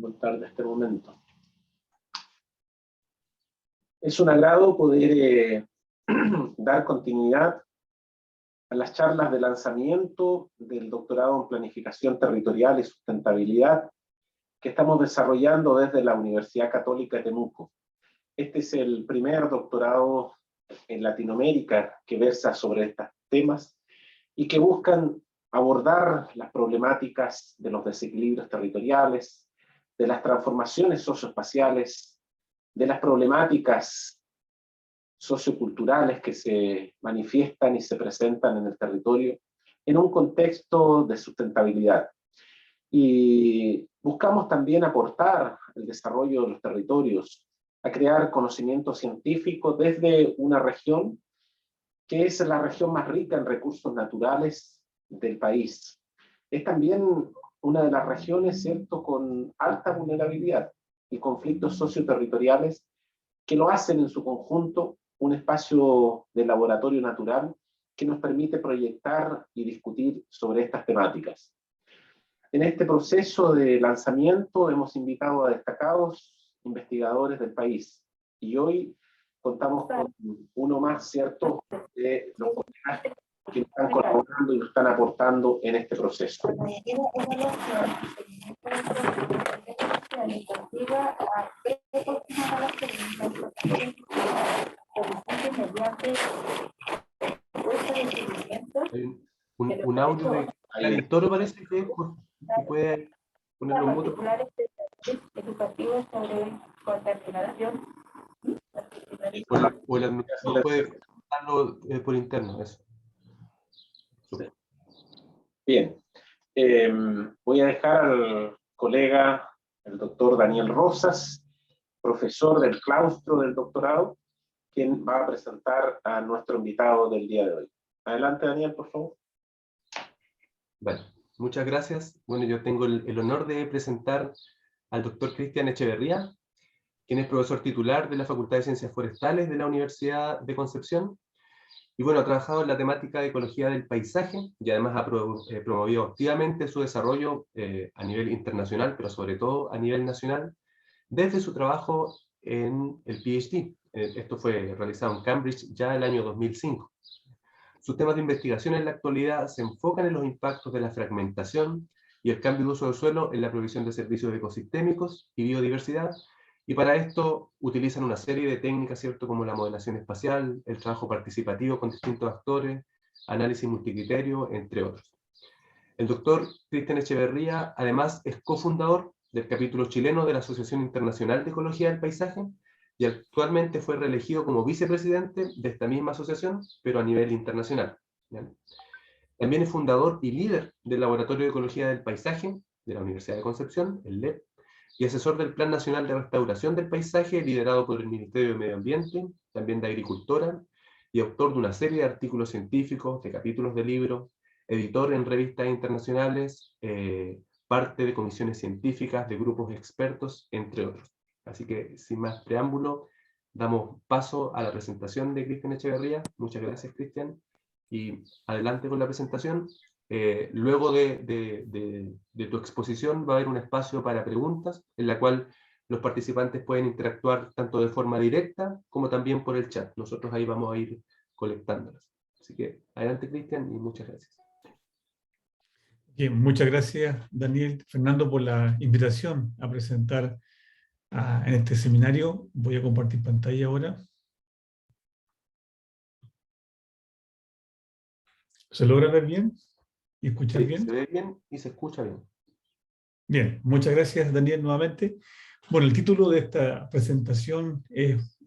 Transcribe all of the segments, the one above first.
voltar de este momento. Es un agrado poder dar continuidad a las charlas de lanzamiento del doctorado en Planificación Territorial y Sustentabilidad que estamos desarrollando desde la Universidad Católica de Temuco. Este es el primer doctorado en Latinoamérica que versa sobre estos temas y que buscan abordar las problemáticas de los desequilibrios territoriales, de las transformaciones socioespaciales, de las problemáticas socioculturales que se manifiestan y se presentan en el territorio en un contexto de sustentabilidad. Y buscamos también aportar el desarrollo de los territorios, a crear conocimiento científico desde una región que es la región más rica en recursos naturales del país. Es también una de las regiones, ¿cierto?, con alta vulnerabilidad y conflictos socioterritoriales que lo hacen en su conjunto un espacio de laboratorio natural que nos permite proyectar y discutir sobre estas temáticas. En este proceso de lanzamiento hemos invitado a destacados investigadores del país y hoy contamos con uno más, ¿cierto?, de los colegas que están colaborando y nos están aportando en este proceso. Un audio de Clarín Toro parece que puede ponerlo en muto. Educativos sobre contaminación. O el administrador puede darlo por interno, eso. Sí. Bien. Voy a dejar al colega, el doctor Daniel Rosas, profesor del claustro del doctorado, quien va a presentar a nuestro invitado del día de hoy. Adelante, Daniel, por favor. Bueno, muchas gracias. Bueno, yo tengo el honor de presentar al doctor Cristian Echeverría, quien es profesor titular de la Facultad de Ciencias Forestales de la Universidad de Concepción. Y bueno, ha trabajado en la temática de ecología del paisaje y además ha promovido activamente su desarrollo a nivel internacional, pero sobre todo a nivel nacional, desde su trabajo en el PhD. Esto fue realizado en Cambridge ya el año 2005. Sus temas de investigación en la actualidad se enfocan en los impactos de la fragmentación y el cambio de uso del suelo en la provisión de servicios ecosistémicos y biodiversidad, y para esto utilizan una serie de técnicas, ¿cierto?, como la modelación espacial, el trabajo participativo con distintos actores, análisis multicriterio, entre otros. El doctor Cristian Echeverría, además, es cofundador del capítulo chileno de la Asociación Internacional de Ecología del Paisaje, y actualmente fue reelegido como vicepresidente de esta misma asociación, pero a nivel internacional. ¿Bien? También es fundador y líder del Laboratorio de Ecología del Paisaje de la Universidad de Concepción, el LEP, y asesor del Plan Nacional de Restauración del Paisaje, liderado por el Ministerio de Medio Ambiente, también de Agricultura, y autor de una serie de artículos científicos, de capítulos de libros, editor en revistas internacionales, parte de comisiones científicas, de grupos expertos, entre otros. Así que, sin más preámbulo, damos paso a la presentación de Cristian Echeverría. Muchas gracias, Cristian. Y adelante con la presentación. Luego de tu exposición va a haber un espacio para preguntas, en la cual los participantes pueden interactuar tanto de forma directa como también por el chat. Nosotros ahí vamos a ir colectándolas. Así que adelante, Cristian, y muchas gracias. Bien, muchas gracias, Daniel, Fernando, por la invitación a presentar en este seminario. Voy a compartir pantalla ahora. ¿Se logra ver bien y escuchar bien? Se ve bien y se escucha bien. Bien, muchas gracias, Daniel, nuevamente. Bueno, el título de esta presentación es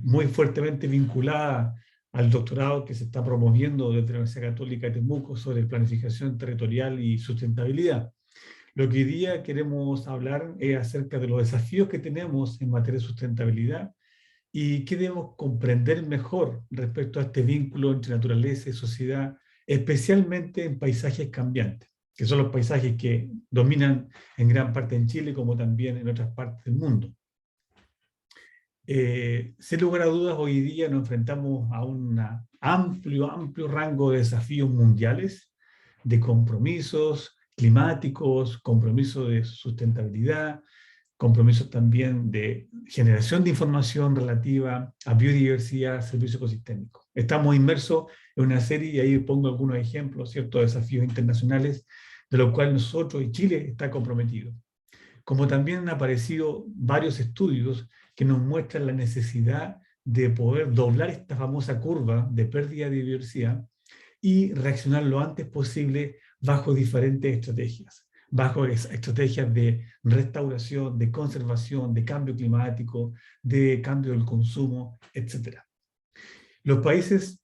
muy fuertemente vinculada al doctorado que se está promoviendo desde la Universidad Católica de Temuco sobre planificación territorial y sustentabilidad. Lo que hoy día queremos hablar es acerca de los desafíos que tenemos en materia de sustentabilidad y qué debemos comprender mejor respecto a este vínculo entre naturaleza y sociedad, especialmente en paisajes cambiantes, que son los paisajes que dominan en gran parte en Chile como también en otras partes del mundo. Sin lugar a dudas, hoy día nos enfrentamos a un amplio rango de desafíos mundiales, de compromisos climáticos, compromisos de sustentabilidad, compromisos también de generación de información relativa a biodiversidad, servicio ecosistémico. Estamos inmersos en una serie, y ahí pongo algunos ejemplos, ciertos desafíos internacionales, de los cuales nosotros y Chile está comprometido. Como también han aparecido varios estudios que nos muestran la necesidad de poder doblar esta famosa curva de pérdida de biodiversidad y reaccionar lo antes posible bajo diferentes estrategias, bajo estrategias de restauración, de conservación, de cambio climático, de cambio del consumo, etc. Los países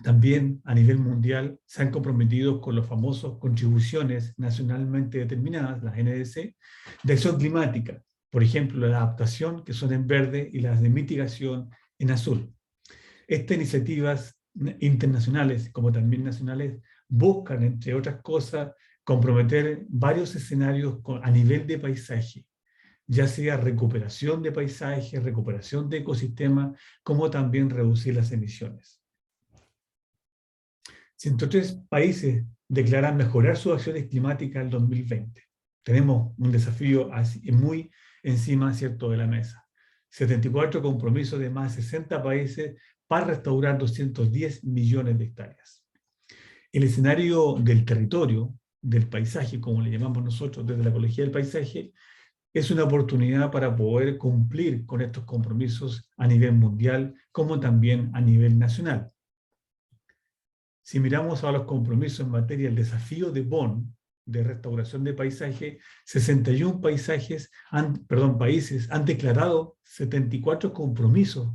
también a nivel mundial se han comprometido con los famosos contribuciones nacionalmente determinadas, las NDC, de acción climática. Por ejemplo, la adaptación, que son en verde, y las de mitigación en azul. Estas iniciativas internacionales, como también nacionales, buscan, entre otras cosas, comprometer varios escenarios a nivel de paisaje, ya sea recuperación de paisaje, recuperación de ecosistemas, como también reducir las emisiones. 103 países declaran mejorar sus acciones climáticas en 2020. Tenemos un desafío muy encima, ¿cierto?, de la mesa. 74 compromisos de más de 60 países para restaurar 210 millones de hectáreas. El escenario del territorio, del paisaje, como le llamamos nosotros desde la ecología del paisaje, es una oportunidad para poder cumplir con estos compromisos a nivel mundial, como también a nivel nacional. Si miramos a los compromisos en materia del desafío de Bonn, de restauración de paisaje, 61 países han declarado 74 compromisos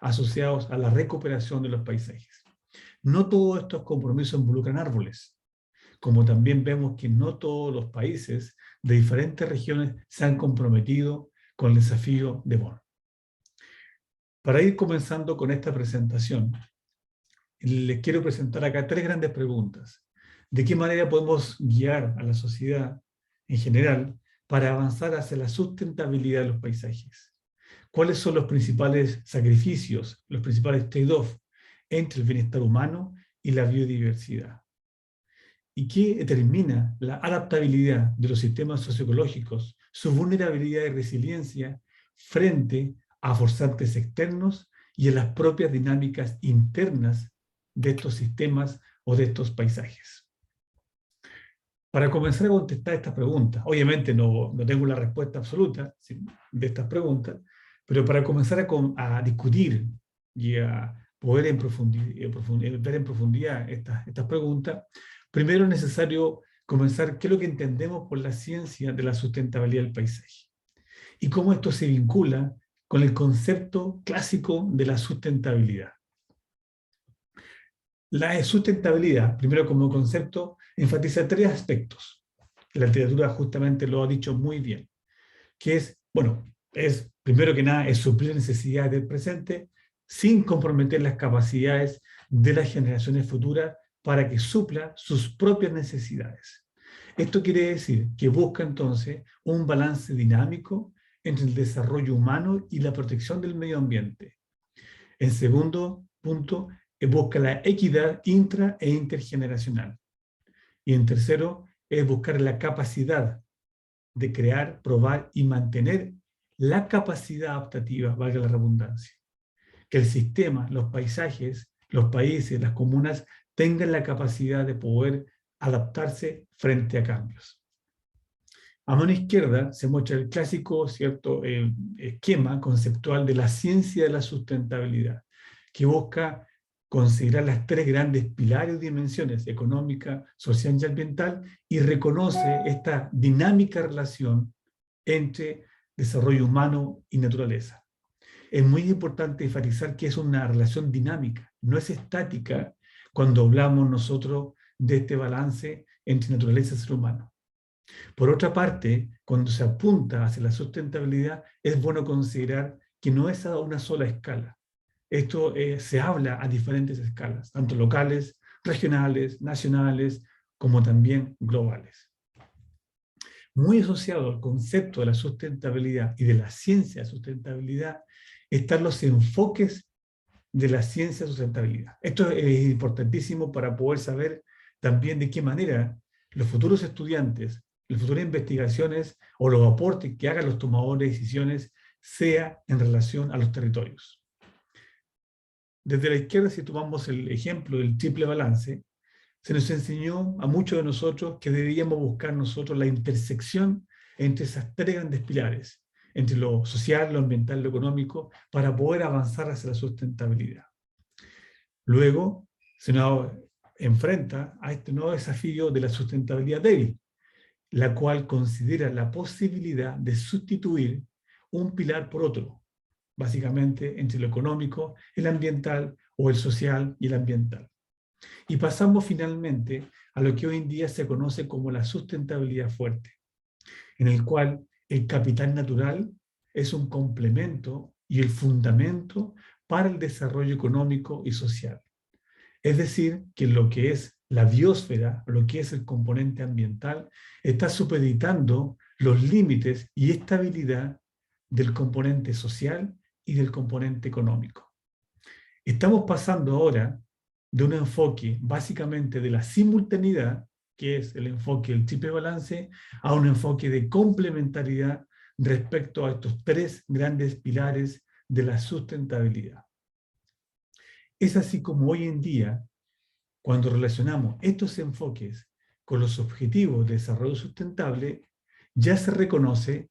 asociados a la recuperación de los paisajes. No todos estos compromisos involucran árboles, como también vemos que no todos los países de diferentes regiones se han comprometido con el desafío de Bonn. Para ir comenzando con esta presentación, les quiero presentar acá 3 grandes preguntas. ¿De qué manera podemos guiar a la sociedad en general para avanzar hacia la sustentabilidad de los paisajes? ¿Cuáles son los principales sacrificios, los principales trade-off entre el bienestar humano y la biodiversidad? ¿Y qué determina la adaptabilidad de los sistemas socioecológicos, su vulnerabilidad y resiliencia frente a forzantes externos y a las propias dinámicas internas de estos sistemas o de estos paisajes? Para comenzar a contestar estas preguntas, obviamente no tengo la respuesta absoluta de estas preguntas, pero para comenzar a discutir y a poder ver en profundidad estas preguntas, primero es necesario comenzar qué es lo que entendemos por la ciencia de la sustentabilidad del paisaje y cómo esto se vincula con el concepto clásico de la sustentabilidad. La sustentabilidad, primero como concepto, enfatiza 3 aspectos. La literatura justamente lo ha dicho muy bien, que es, primero que nada, es suplir necesidades del presente sin comprometer las capacidades de las generaciones futuras para que supla sus propias necesidades. Esto quiere decir que busca entonces un balance dinámico entre el desarrollo humano y la protección del medio ambiente. En segundo punto, busca la equidad intra e intergeneracional. Y en tercero, es buscar la capacidad de crear, probar y mantener la capacidad adaptativa, valga la redundancia. Que el sistema, los paisajes, los países, las comunas tengan la capacidad de poder adaptarse frente a cambios. A mano izquierda se muestra el clásico, esquema conceptual de la ciencia de la sustentabilidad, que busca considerar las 3 grandes pilares o dimensiones, económica, social y ambiental, y reconoce esta dinámica relación entre desarrollo humano y naturaleza. Es muy importante enfatizar que es una relación dinámica, no es estática cuando hablamos nosotros de este balance entre naturaleza y ser humano. Por otra parte, cuando se apunta hacia la sustentabilidad, es bueno considerar que no es a una sola escala. Esto se habla a diferentes escalas, tanto locales, regionales, nacionales, como también globales. Muy asociado al concepto de la sustentabilidad y de la ciencia de sustentabilidad están los enfoques de la ciencia de sustentabilidad. Esto es importantísimo para poder saber también de qué manera los futuros estudiantes las futuras investigaciones o los aportes que hagan los tomadores de decisiones sea en relación a los territorios. Desde la izquierda, si tomamos el ejemplo del triple balance, se nos enseñó a muchos de nosotros que debíamos buscar nosotros la intersección entre esas tres grandes pilares, entre lo social, lo ambiental, lo económico, para poder avanzar hacia la sustentabilidad. Luego se nos enfrenta a este nuevo desafío de la sustentabilidad débil, la cual considera la posibilidad de sustituir un pilar por otro, básicamente entre lo económico, el ambiental, o el social y el ambiental. Y pasamos finalmente a lo que hoy en día se conoce como la sustentabilidad fuerte, en el cual el capital natural es un complemento y el fundamento para el desarrollo económico y social. Es decir, que lo que es la biosfera, lo que es el componente ambiental, está supeditando los límites y estabilidad del componente social y del componente económico. Estamos pasando ahora de un enfoque básicamente de la simultaneidad, que es el enfoque del triple balance, a un enfoque de complementariedad respecto a estos tres grandes pilares de la sustentabilidad. Es así como hoy en día, cuando relacionamos estos enfoques con los objetivos de desarrollo sustentable, ya se reconoce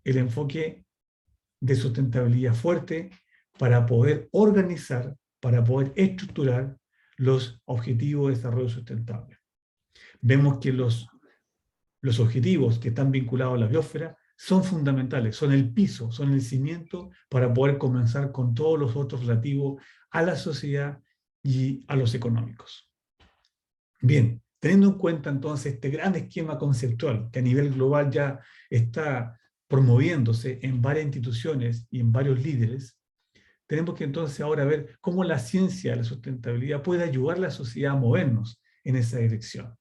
el enfoque de sustentabilidad fuerte para poder organizar, para poder estructurar los objetivos de desarrollo sustentable. Vemos que los objetivos que están vinculados a la biosfera son fundamentales, son el piso, son el cimiento para poder comenzar con todos los otros relativos a la sociedad y a los económicos. Bien, teniendo en cuenta entonces este gran esquema conceptual que a nivel global ya está promoviéndose en varias instituciones y en varios líderes, tenemos que entonces ahora ver cómo la ciencia de la sustentabilidad puede ayudar a la sociedad a movernos en esa dirección.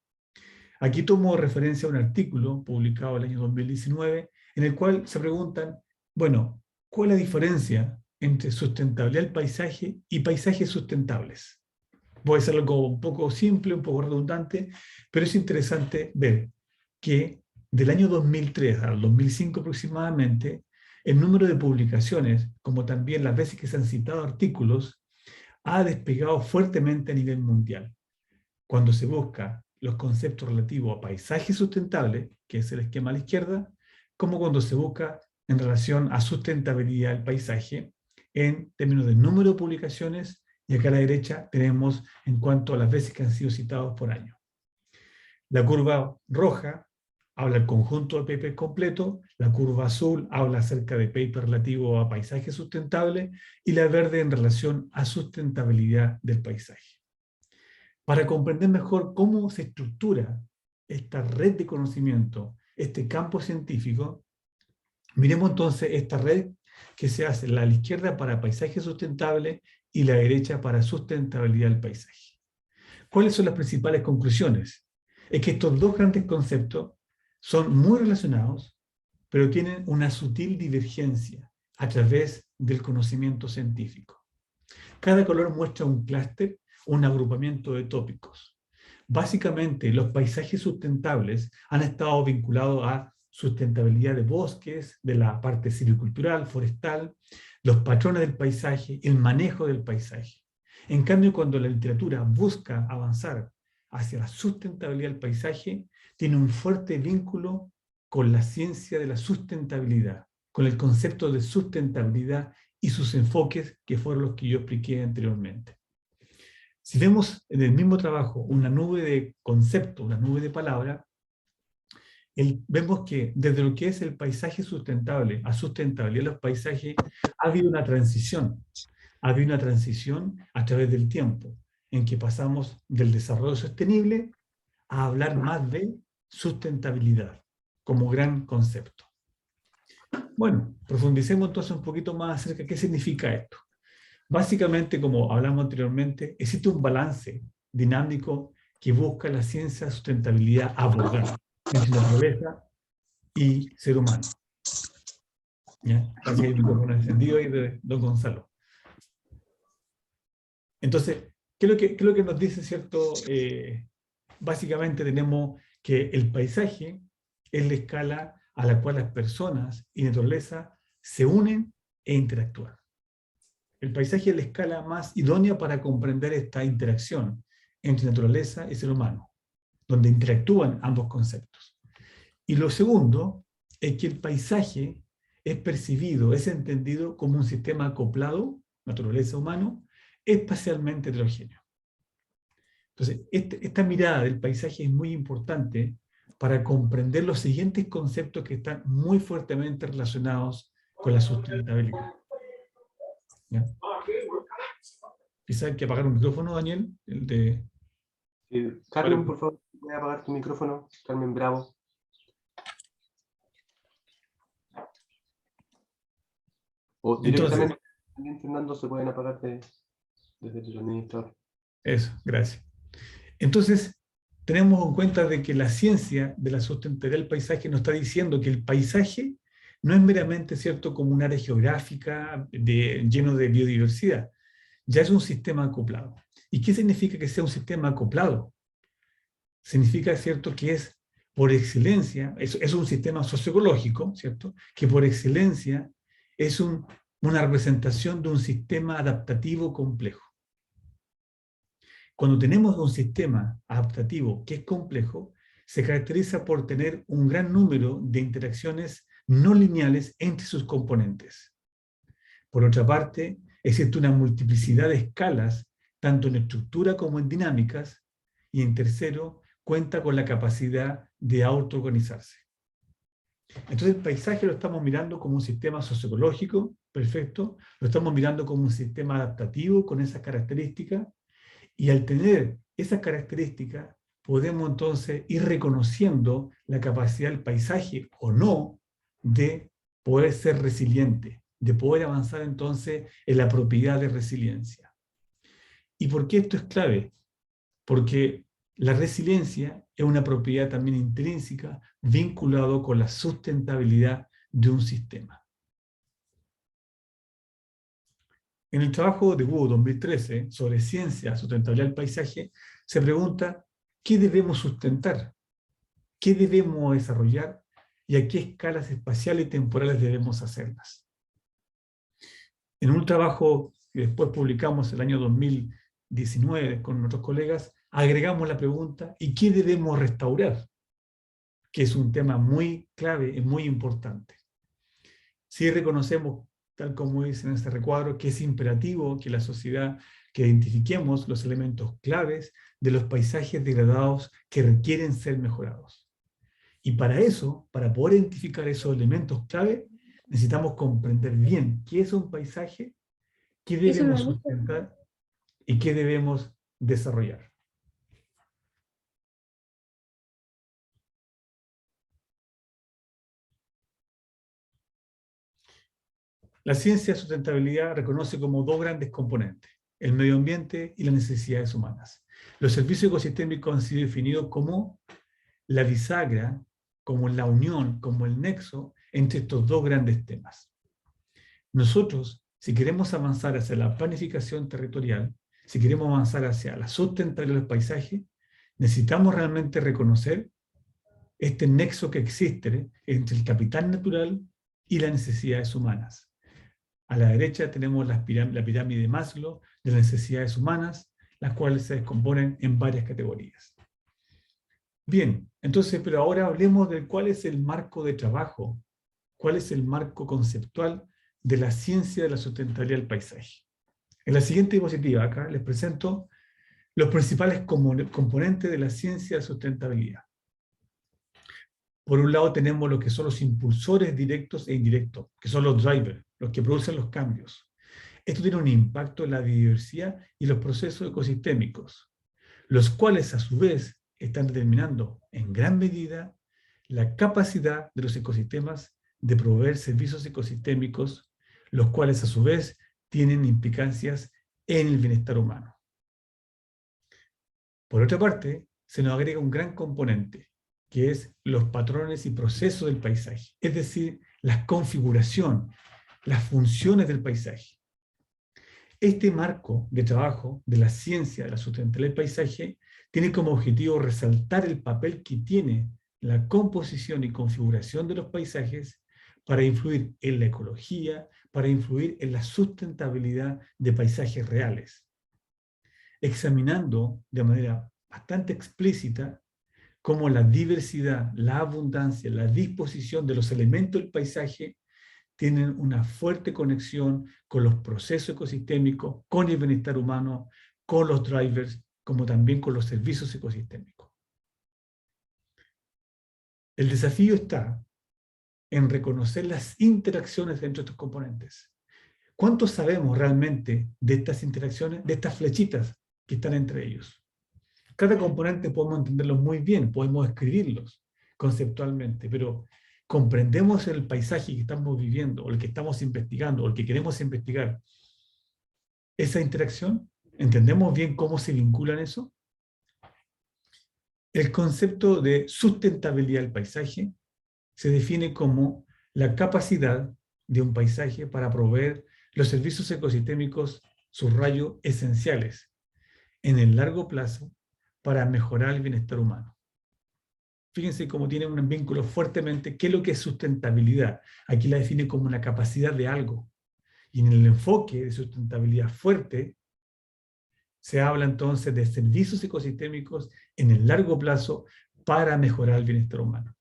Aquí tomo referencia a un artículo publicado el año 2019 en el cual se preguntan, bueno, ¿cuál es la diferencia entre sustentabilidad del paisaje y paisajes sustentables? Voy a hacer algo un poco simple, un poco redundante, pero es interesante ver que del año 2003 al 2005 aproximadamente, el número de publicaciones, como también las veces que se han citado artículos, ha despegado fuertemente a nivel mundial. Cuando se busca los conceptos relativos a paisaje sustentable, que es el esquema a la izquierda, como cuando se busca en relación a sustentabilidad del paisaje, en términos de número de publicaciones, y acá a la derecha tenemos en cuanto a las veces que han sido citados por año. La curva roja habla del conjunto de papers completo, la curva azul habla acerca de papers relativos a paisaje sustentable, y la verde en relación a sustentabilidad del paisaje. Para comprender mejor cómo se estructura esta red de conocimiento, este campo científico, miremos entonces esta red que se hace a la izquierda para paisaje sustentable y la derecha para sustentabilidad del paisaje. ¿Cuáles son las principales conclusiones? Es que estos dos grandes conceptos son muy relacionados, pero tienen una sutil divergencia a través del conocimiento científico. Cada color muestra un clúster, un agrupamiento de tópicos. Básicamente, los paisajes sustentables han estado vinculados a sustentabilidad de bosques, de la parte silvicultural, forestal, los patrones del paisaje, el manejo del paisaje. En cambio, cuando la literatura busca avanzar hacia la sustentabilidad del paisaje, tiene un fuerte vínculo con la ciencia de la sustentabilidad, con el concepto de sustentabilidad y sus enfoques que fueron los que yo expliqué anteriormente. Si vemos en el mismo trabajo una nube de conceptos, una nube de palabras, vemos que desde lo que es el paisaje sustentable a sustentabilidad de los paisajes ha habido una transición. Ha habido una transición a través del tiempo, en que pasamos del desarrollo sostenible a hablar más de sustentabilidad como gran concepto. Bueno, profundicemos entonces un poquito más acerca de qué significa esto. Básicamente, como hablamos anteriormente, existe un balance dinámico que busca la ciencia de sustentabilidad abordar entre naturaleza y ser humano. ¿Ya? Aquí hay un micrófono encendido ahí de don Gonzalo. Entonces, ¿qué es lo que nos dice, cierto? Básicamente tenemos que el paisaje es la escala a la cual las personas y naturaleza se unen e interactúan. El paisaje es la escala más idónea para comprender esta interacción entre naturaleza y ser humano, donde interactúan ambos conceptos. Y lo segundo es que el paisaje es percibido, es entendido como un sistema acoplado, naturaleza-humano, espacialmente heterogéneo. Entonces, esta mirada del paisaje es muy importante para comprender los siguientes conceptos que están muy fuertemente relacionados con la sustentabilidad. ¿Ya? Quizá hay que apagar un micrófono, Daniel, el de... Carmen, por favor, voy a apagar tu micrófono. Carmen Bravo. O directamente, también, Fernando, se pueden apagar desde el administrador. Eso, gracias. Entonces, tenemos en cuenta de que la ciencia de la sustentabilidad del paisaje nos está diciendo que el paisaje no es meramente, ¿cierto?, como un área geográfica lleno de biodiversidad. Ya es un sistema acoplado. ¿Y qué significa que sea un sistema acoplado? Significa, ¿cierto?, que es por excelencia, es un sistema socioecológico, ¿cierto?, que por excelencia es una representación de un sistema adaptativo complejo. Cuando tenemos un sistema adaptativo que es complejo, se caracteriza por tener un gran número de interacciones no lineales entre sus componentes. Por otra parte, existe una multiplicidad de escalas, tanto en estructura como en dinámicas, y en tercero, cuenta con la capacidad de autoorganizarse. Entonces el paisaje lo estamos mirando como un sistema socioecológico, perfecto, lo estamos mirando como un sistema adaptativo con esas características, y al tener esas características, podemos entonces ir reconociendo la capacidad del paisaje o no de poder ser resiliente, de poder avanzar entonces en la propiedad de resiliencia. ¿Y por qué esto es clave? Porque la resiliencia es una propiedad también intrínseca vinculado con la sustentabilidad de un sistema. En el trabajo de Wu 2013 sobre ciencia, sustentabilidad del paisaje, se pregunta ¿qué debemos sustentar? ¿Qué debemos desarrollar? ¿Y a qué escalas espaciales y temporales debemos hacerlas? En un trabajo que después publicamos el año 2019 con nuestros colegas, agregamos la pregunta ¿y qué debemos restaurar? Que es un tema muy clave y muy importante. Si reconocemos, tal como dice en este recuadro, que es imperativo que la sociedad, que identifiquemos los elementos claves de los paisajes degradados que requieren ser mejorados. Y para eso, para poder identificar esos elementos clave, necesitamos comprender bien qué es un paisaje, qué debemos sustentar y qué debemos desarrollar. La ciencia de sustentabilidad reconoce como dos grandes componentes, el medio ambiente y las necesidades humanas. Los servicios ecosistémicos han sido definidos como la bisagra, como la unión, como el nexo entre estos dos grandes temas. Nosotros, si queremos avanzar hacia la planificación territorial, si queremos avanzar hacia la sustentabilidad del paisaje, necesitamos realmente reconocer este nexo que existe entre el capital natural y las necesidades humanas. A la derecha tenemos la pirámide de Maslow de las necesidades humanas, las cuales se descomponen en varias categorías. Bien, entonces, pero ahora hablemos de cuál es el marco de trabajo, cuál es el marco conceptual de la ciencia de la sustentabilidad del paisaje. En la siguiente diapositiva, acá les presento los principales componentes de la ciencia de la sustentabilidad. Por un lado tenemos lo que son los impulsores directos e indirectos, que son los drivers, los que producen los cambios. Esto tiene un impacto en la biodiversidad y los procesos ecosistémicos, los cuales a su vez están determinando en gran medida la capacidad de los ecosistemas de proveer servicios ecosistémicos, los cuales a su vez tienen implicancias en el bienestar humano. Por otra parte, se nos agrega un gran componente, que es los patrones y procesos del paisaje, es decir, la configuración, las funciones del paisaje. Este marco de trabajo de la ciencia de la sustentabilidad del paisaje tiene como objetivo resaltar el papel que tiene la composición y configuración de los paisajes para influir en la ecología, para influir en la sustentabilidad de paisajes reales, examinando de manera bastante explícita cómo la diversidad, la abundancia, la disposición de los elementos del paisaje tienen una fuerte conexión con los procesos ecosistémicos, con el bienestar humano, con los drivers, como también con los servicios ecosistémicos. El desafío está en reconocer las interacciones entre estos componentes. ¿Cuánto sabemos realmente de estas interacciones, de estas flechitas que están entre ellos? Cada componente podemos entenderlos muy bien, podemos escribirlos conceptualmente, pero ¿comprendemos el paisaje que estamos viviendo, o el que estamos investigando, o el que queremos investigar? ¿Esa interacción? ¿Entendemos bien cómo se vinculan eso? El concepto de sustentabilidad del paisaje se define como la capacidad de un paisaje para proveer los servicios ecosistémicos, subrayo, esenciales, en el largo plazo, para mejorar el bienestar humano. Fíjense cómo tiene un vínculo fuertemente. ¿Qué es lo que es sustentabilidad? Aquí la define como una capacidad de algo. Y en el enfoque de sustentabilidad fuerte, se habla entonces de servicios ecosistémicos en el largo plazo para mejorar el bienestar humano.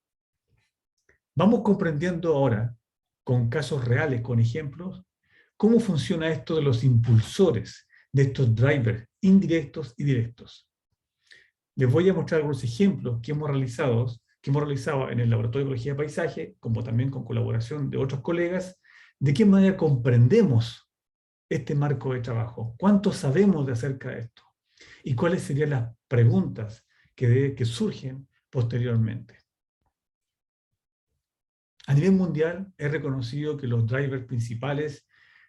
Vamos comprendiendo ahora, con casos reales, con ejemplos, cómo funciona esto de los impulsores, de estos drivers indirectos y directos. Les voy a mostrar algunos ejemplos que hemos realizado en el Laboratorio de Ecología de Paisaje, como también con colaboración de otros colegas, de qué manera comprendemos este marco de trabajo, cuánto sabemos de acerca de esto, y cuáles serían las preguntas que surgen posteriormente. A nivel mundial es reconocido que los drivers principales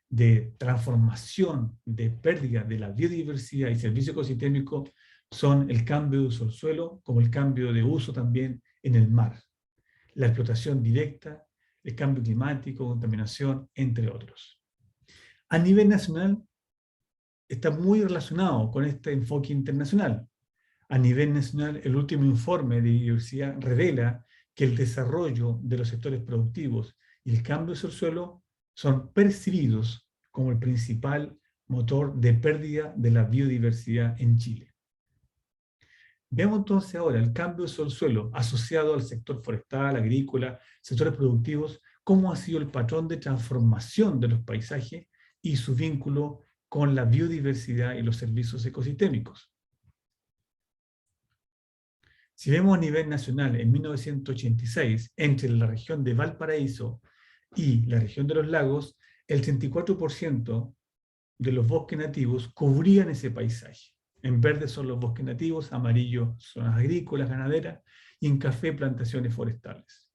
de transformación, de pérdida de la biodiversidad y servicio ecosistémico son el cambio de uso del suelo, como el cambio de uso también en el mar, la explotación directa, el cambio climático, contaminación, entre otros. A nivel nacional está muy relacionado con este enfoque internacional. A nivel nacional, el último informe de biodiversidad revela que el desarrollo de los sectores productivos y el cambio del suelo son percibidos como el principal motor de pérdida de la biodiversidad en Chile. Veamos entonces ahora el cambio del suelo asociado al sector forestal, agrícola, sectores productivos, cómo ha sido el patrón de transformación de los paisajes y su vínculo con la biodiversidad y los servicios ecosistémicos. Si vemos a nivel nacional, en 1986, entre la región de Valparaíso y la región de los lagos, el 34% de los bosques nativos cubrían ese paisaje. En verde son los bosques nativos, amarillo zonas agrícolas, ganaderas, y en café plantaciones forestales.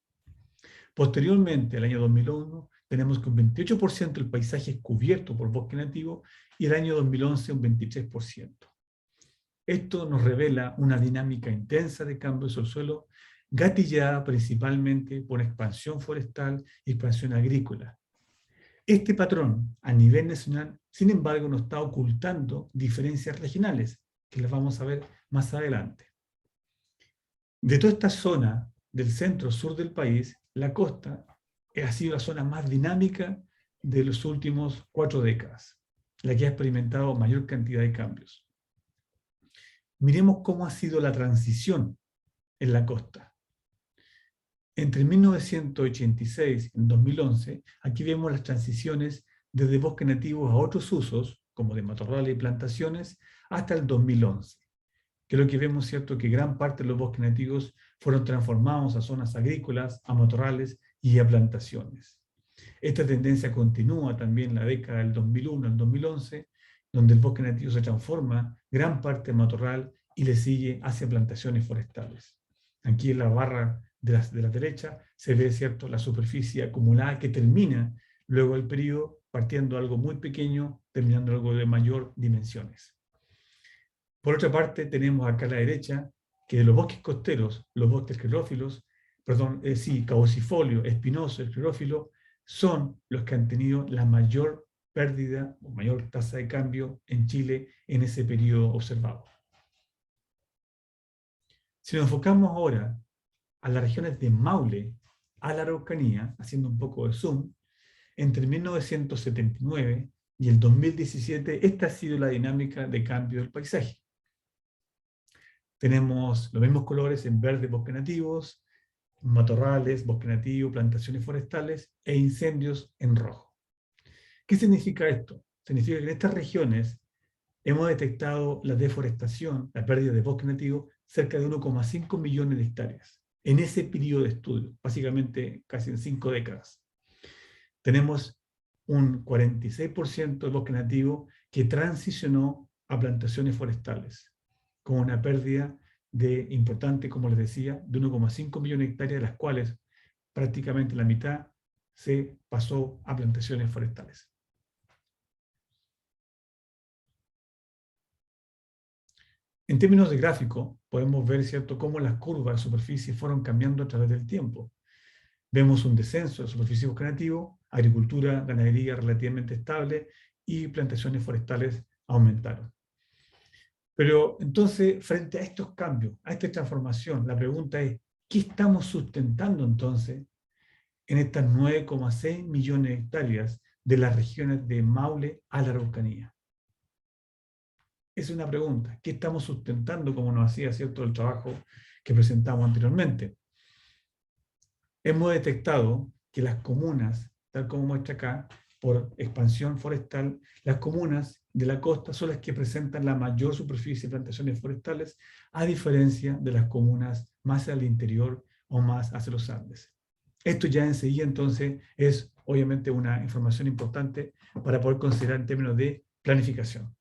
Posteriormente, el año 2001, tenemos que un 28% del paisaje es cubierto por bosque nativo y el año 2011 un 23%. Esto nos revela una dinámica intensa de cambio del suelo, gatillada principalmente por expansión forestal y expansión agrícola. Este patrón, a nivel nacional, sin embargo, nos está ocultando diferencias regionales, que las vamos a ver más adelante. De toda esta zona del centro-sur del país, la costa ha sido la zona más dinámica de los últimos 4 décadas, la que ha experimentado mayor cantidad de cambios. Miremos cómo ha sido la transición en la costa. Entre 1986 y 2011, aquí vemos las transiciones desde bosques nativos a otros usos, como de matorrales y plantaciones, hasta el 2011. Creo que vemos, ¿cierto?, que gran parte de los bosques nativos fueron transformados a zonas agrícolas, a matorrales y a plantaciones. Esta tendencia continúa también en la década del 2001 al 2011, donde el bosque nativo se transforma gran parte en matorral y le sigue hacia plantaciones forestales. Aquí en la barra de la derecha se ve, ¿cierto?, la superficie acumulada que termina luego del periodo, partiendo algo muy pequeño, terminando algo de mayor dimensiones. Por otra parte, tenemos acá a la derecha que de los bosques costeros, los bosques esclerófilos, caducifolio, espinoso, esclerófilo, son los que han tenido la mayor pérdida o mayor tasa de cambio en Chile en ese periodo observado. Si nos enfocamos ahora a las regiones de Maule a la Araucanía, haciendo un poco de zoom, entre 1979 y el 2017, esta ha sido la dinámica de cambio del paisaje. Tenemos los mismos colores en verde, bosques nativos, matorrales, bosque nativo, plantaciones forestales e incendios en rojo. ¿Qué significa esto? Significa que en estas regiones hemos detectado la deforestación, la pérdida de bosque nativo, cerca de 1,5 millones de hectáreas en ese periodo de estudio, básicamente casi en 5 décadas. Tenemos un 46% de bosque nativo que transicionó a plantaciones forestales, con una pérdida importante, como les decía, de 1,5 millones de hectáreas, de las cuales prácticamente la mitad se pasó a plantaciones forestales. En términos de gráfico, podemos ver, ¿cierto?, cómo las curvas de superficie fueron cambiando a través del tiempo. Vemos un descenso de superficie de bosque nativo, agricultura, ganadería relativamente estable y plantaciones forestales aumentaron. Pero entonces, frente a estos cambios, a esta transformación, la pregunta es, ¿qué estamos sustentando entonces en estas 9,6 millones de hectáreas de las regiones de Maule a la Araucanía? Es una pregunta. ¿Qué estamos sustentando, como nos hacía, ¿cierto?, el trabajo que presentamos anteriormente? Hemos detectado que las comunas, tal como muestra acá, por expansión forestal, las comunas de la costa son las que presentan la mayor superficie de plantaciones forestales, a diferencia de las comunas más al interior o más hacia los Andes. Esto ya enseguida, entonces, es obviamente una información importante para poder considerar en términos de planificación.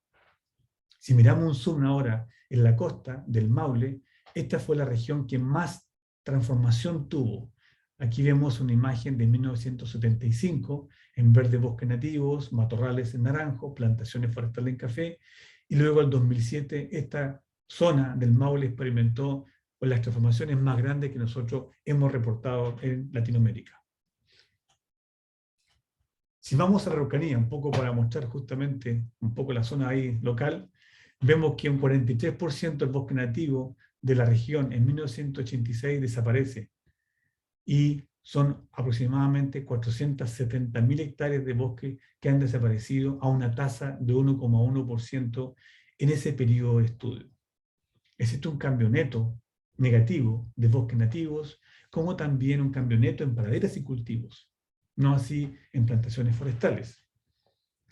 Si miramos un zoom ahora en la costa del Maule, esta fue la región que más transformación tuvo. Aquí vemos una imagen de 1975, en verde bosques nativos, matorrales en naranjo, plantaciones forestales en café, y luego en 2007 esta zona del Maule experimentó las transformaciones más grandes que nosotros hemos reportado en Latinoamérica. Si vamos a la Araucanía, un poco para mostrar justamente un poco la zona ahí local, vemos que un 43% del bosque nativo de la región en 1986 desaparece, y son aproximadamente 470.000 hectáreas de bosque que han desaparecido a una tasa de 1,1% en ese periodo de estudio. Existe un cambio neto negativo de bosques nativos, como también un cambio neto en praderas y cultivos, no así en plantaciones forestales.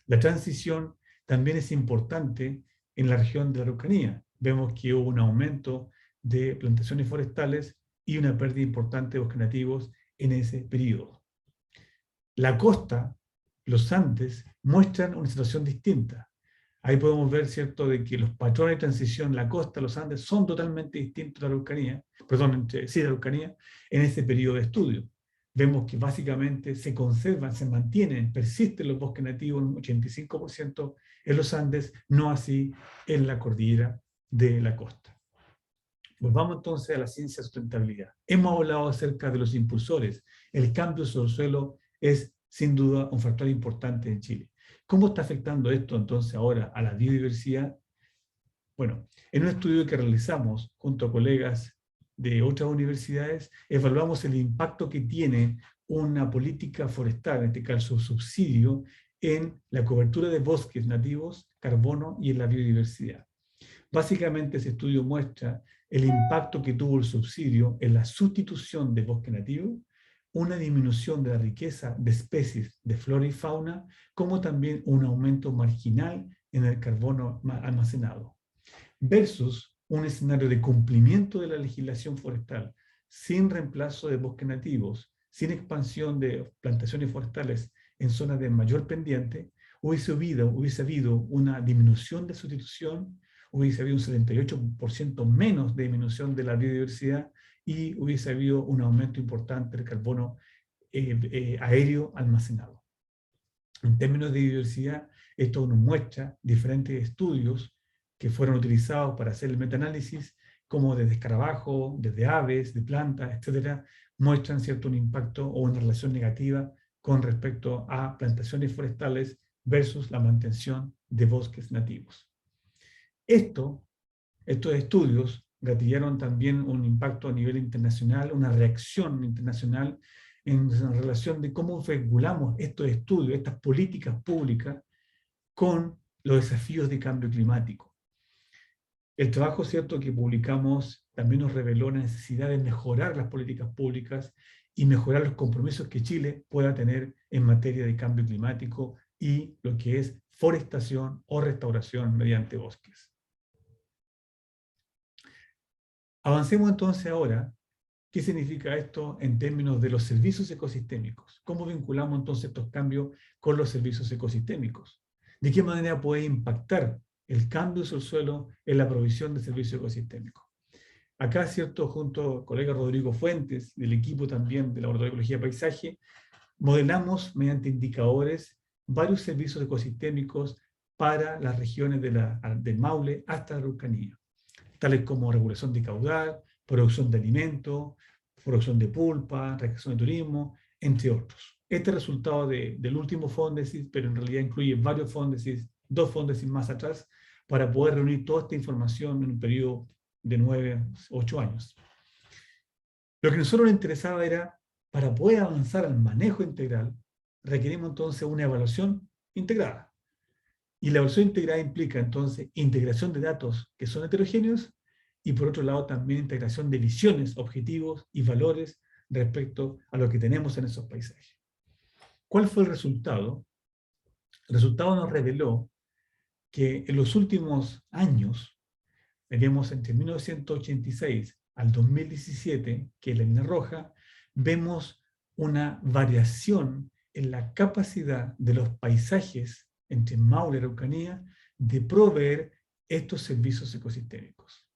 La transición también es importante en la región de la Araucanía. Vemos que hubo un aumento de plantaciones forestales y una pérdida importante de bosques nativos en ese periodo. La costa, los Andes, muestran una situación distinta. Ahí podemos ver, ¿cierto?, de que los patrones de transición en la costa, los Andes, son totalmente distintos de la Araucanía, de la Araucanía, en ese periodo de estudio. Vemos que básicamente se conservan, se mantienen, persisten los bosques nativos en un 85% en los Andes, no así en la cordillera de la costa. Volvamos entonces a la ciencia de sustentabilidad. Hemos hablado acerca de los impulsores. El cambio sobre el suelo es, sin duda, un factor importante en Chile. ¿Cómo está afectando esto entonces ahora a la biodiversidad? Bueno, en un estudio que realizamos junto a colegas de otras universidades, evaluamos el impacto que tiene una política forestal, en este caso subsidio, en la cobertura de bosques nativos, carbono y en la biodiversidad. Básicamente ese estudio muestra el impacto que tuvo el subsidio en la sustitución de bosque nativo, una disminución de la riqueza de especies de flora y fauna, como también un aumento marginal en el carbono almacenado, versus un escenario de cumplimiento de la legislación forestal, sin reemplazo de bosques nativos, sin expansión de plantaciones forestales en zonas de mayor pendiente, hubiese habido una disminución de sustitución, hubiese habido un 78% menos de disminución de la biodiversidad y hubiese habido un aumento importante del carbono aéreo almacenado. En términos de biodiversidad, esto nos muestra diferentes estudios que fueron utilizados para hacer el metaanálisis, como desde escarabajos, desde aves, de plantas, etcétera, muestran cierto un impacto o una relación negativa con respecto a plantaciones forestales versus la mantención de bosques nativos. Estos estudios gatillaron también un impacto a nivel internacional, una reacción internacional en relación de cómo regulamos estos estudios, estas políticas públicas con los desafíos de cambio climático. El trabajo, cierto, que publicamos también nos reveló la necesidad de mejorar las políticas públicas y mejorar los compromisos que Chile pueda tener en materia de cambio climático y lo que es forestación o restauración mediante bosques. Avancemos entonces ahora. ¿Qué significa esto en términos de los servicios ecosistémicos? ¿Cómo vinculamos entonces estos cambios con los servicios ecosistémicos? ¿De qué manera puede impactar el cambio del suelo en la provisión de servicios ecosistémicos? Acá, cierto, junto al colega Rodrigo Fuentes, del equipo también de Laboratorio de Ecología y Paisaje, modelamos mediante indicadores varios servicios ecosistémicos para las regiones del Maule hasta la Araucanía, tales como regulación de caudal, producción de alimentos, producción de pulpa, recreación de turismo, entre otros. Este es el resultado del último Fondesit, pero en realidad incluye varios Fondesit, 2 Fondesit más atrás, para poder reunir toda esta información en un periodo de 9, 8 años. Lo que a nosotros nos interesaba era, para poder avanzar al manejo integral, requerimos entonces una evaluación integrada. Y la evaluación integrada implica entonces integración de datos que son heterogéneos y por otro lado también integración de visiones, objetivos y valores respecto a lo que tenemos en esos paisajes. ¿Cuál fue el resultado? El resultado nos reveló que en los últimos años, veríamos entre 1986 al 2017, que es la línea roja, vemos una variación en la capacidad de los paisajes entre Maule y Araucanía de proveer estos servicios ecosistémicos.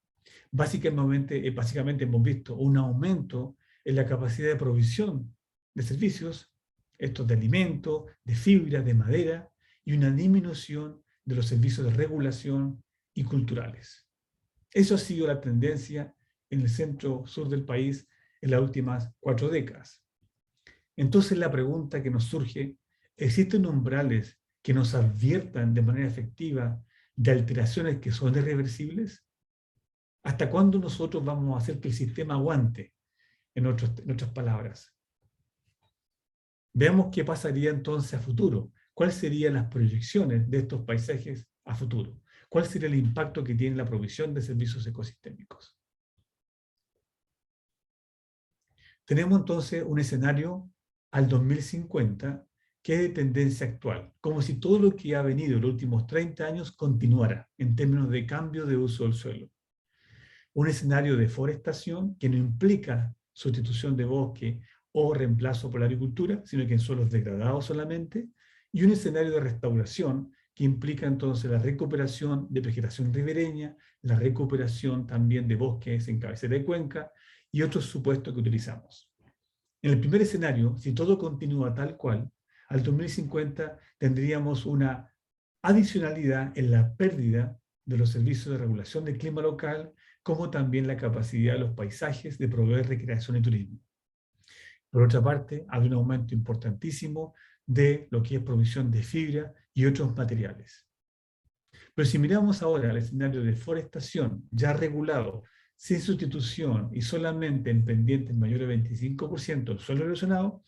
Básicamente hemos visto un aumento en la capacidad de provisión de servicios, estos de alimento, de fibra, de madera, y una disminución de los servicios de regulación y culturales. Eso ha sido la tendencia en el centro-sur del país en las últimas 4 décadas. Entonces la pregunta que nos surge, ¿existen umbrales que nos adviertan de manera efectiva de alteraciones que son irreversibles? ¿Hasta cuándo nosotros vamos a hacer que el sistema aguante? En otras palabras. Veamos qué pasaría entonces a futuro. ¿Cuáles serían las proyecciones de estos paisajes a futuro? ¿Cuál sería el impacto que tiene la provisión de servicios ecosistémicos? Tenemos entonces un escenario al 2050 que es de tendencia actual, como si todo lo que ha venido en los últimos 30 años continuara en términos de cambio de uso del suelo. Un escenario de forestación que no implica sustitución de bosque o reemplazo por la agricultura, sino que en suelos degradados solamente, y un escenario de restauración que implica entonces la recuperación de vegetación ribereña, la recuperación también de bosques en cabecera de cuenca y otros supuestos que utilizamos. En el primer escenario, si todo continúa tal cual, al 2050 tendríamos una adicionalidad en la pérdida de los servicios de regulación del clima local, como también la capacidad de los paisajes de proveer recreación y turismo. Por otra parte, hay un aumento importantísimo de lo que es provisión de fibra y otros materiales. Pero si miramos ahora el escenario de forestación ya regulado, sin sustitución y solamente en pendientes mayores de 25% del suelo erosionado,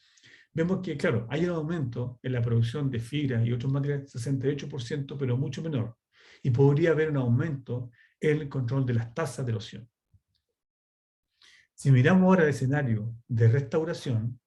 vemos que, claro, hay un aumento en la producción de fibra y otros materiales, 68%, pero mucho menor. Y podría haber un aumento en el control de las tasas de erosión. Si miramos ahora el escenario de restauración,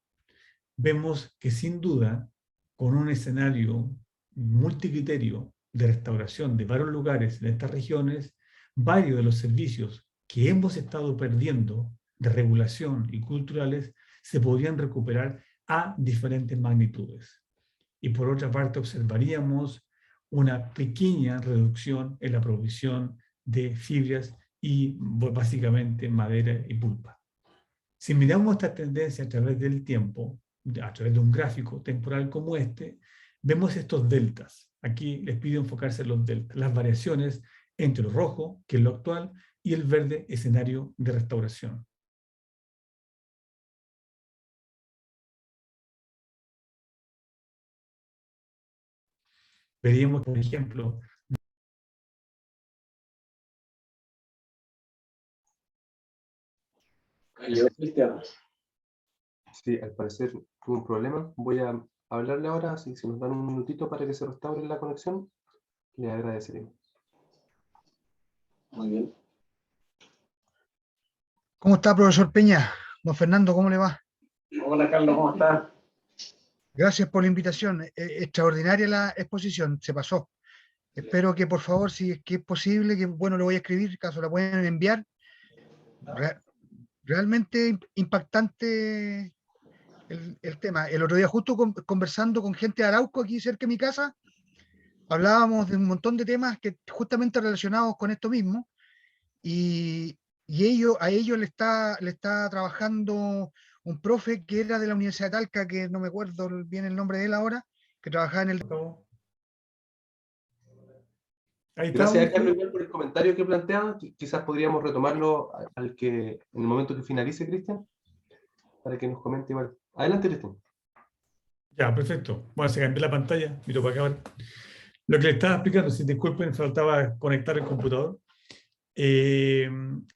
vemos que sin duda, con un escenario multicriterio de restauración de varios lugares en estas regiones, varios de los servicios que hemos estado perdiendo de regulación y culturales se podrían recuperar a diferentes magnitudes. Y por otra parte observaríamos una pequeña reducción en la provisión de fibras y básicamente madera y pulpa. Si miramos esta tendencia a través del tiempo, a través de un gráfico temporal como este, vemos estos deltas. Aquí les pido enfocarse en los deltas, las variaciones entre lo rojo, que es lo actual, y el verde, escenario de restauración. Veríamos, por ejemplo, Cristian. Sí, al parecer tuvo un problema. Voy a hablarle ahora, si nos dan un minutito para que se restaure la conexión, le agradeceré. Muy bien. ¿Cómo está, profesor Peña? Don Fernando, ¿cómo le va? Hola, Carlos, ¿cómo estás? Gracias por la invitación. Extraordinaria la exposición, se pasó. Espero que, por favor, si es que es posible, que bueno, le voy a escribir, caso la pueden enviar. Realmente impactante el tema. El otro día, justo conversando con gente de Arauco, aquí cerca de mi casa, hablábamos de un montón de temas que justamente relacionados con esto mismo, y a ellos le está trabajando un profe que era de la Universidad de Talca, que no me acuerdo bien el nombre de él ahora, que trabajaba en el... Ahí Gracias, estamos. Carlos, igual por el comentario que planteaba. Quizás podríamos retomarlo en el momento que finalice, Cristian, para que nos comente igual. Adelante, Cristian. Ya, perfecto. Bueno, se cambió la pantalla, miro para acá ahora. Lo que le estaba explicando, si disculpen, faltaba conectar el computador.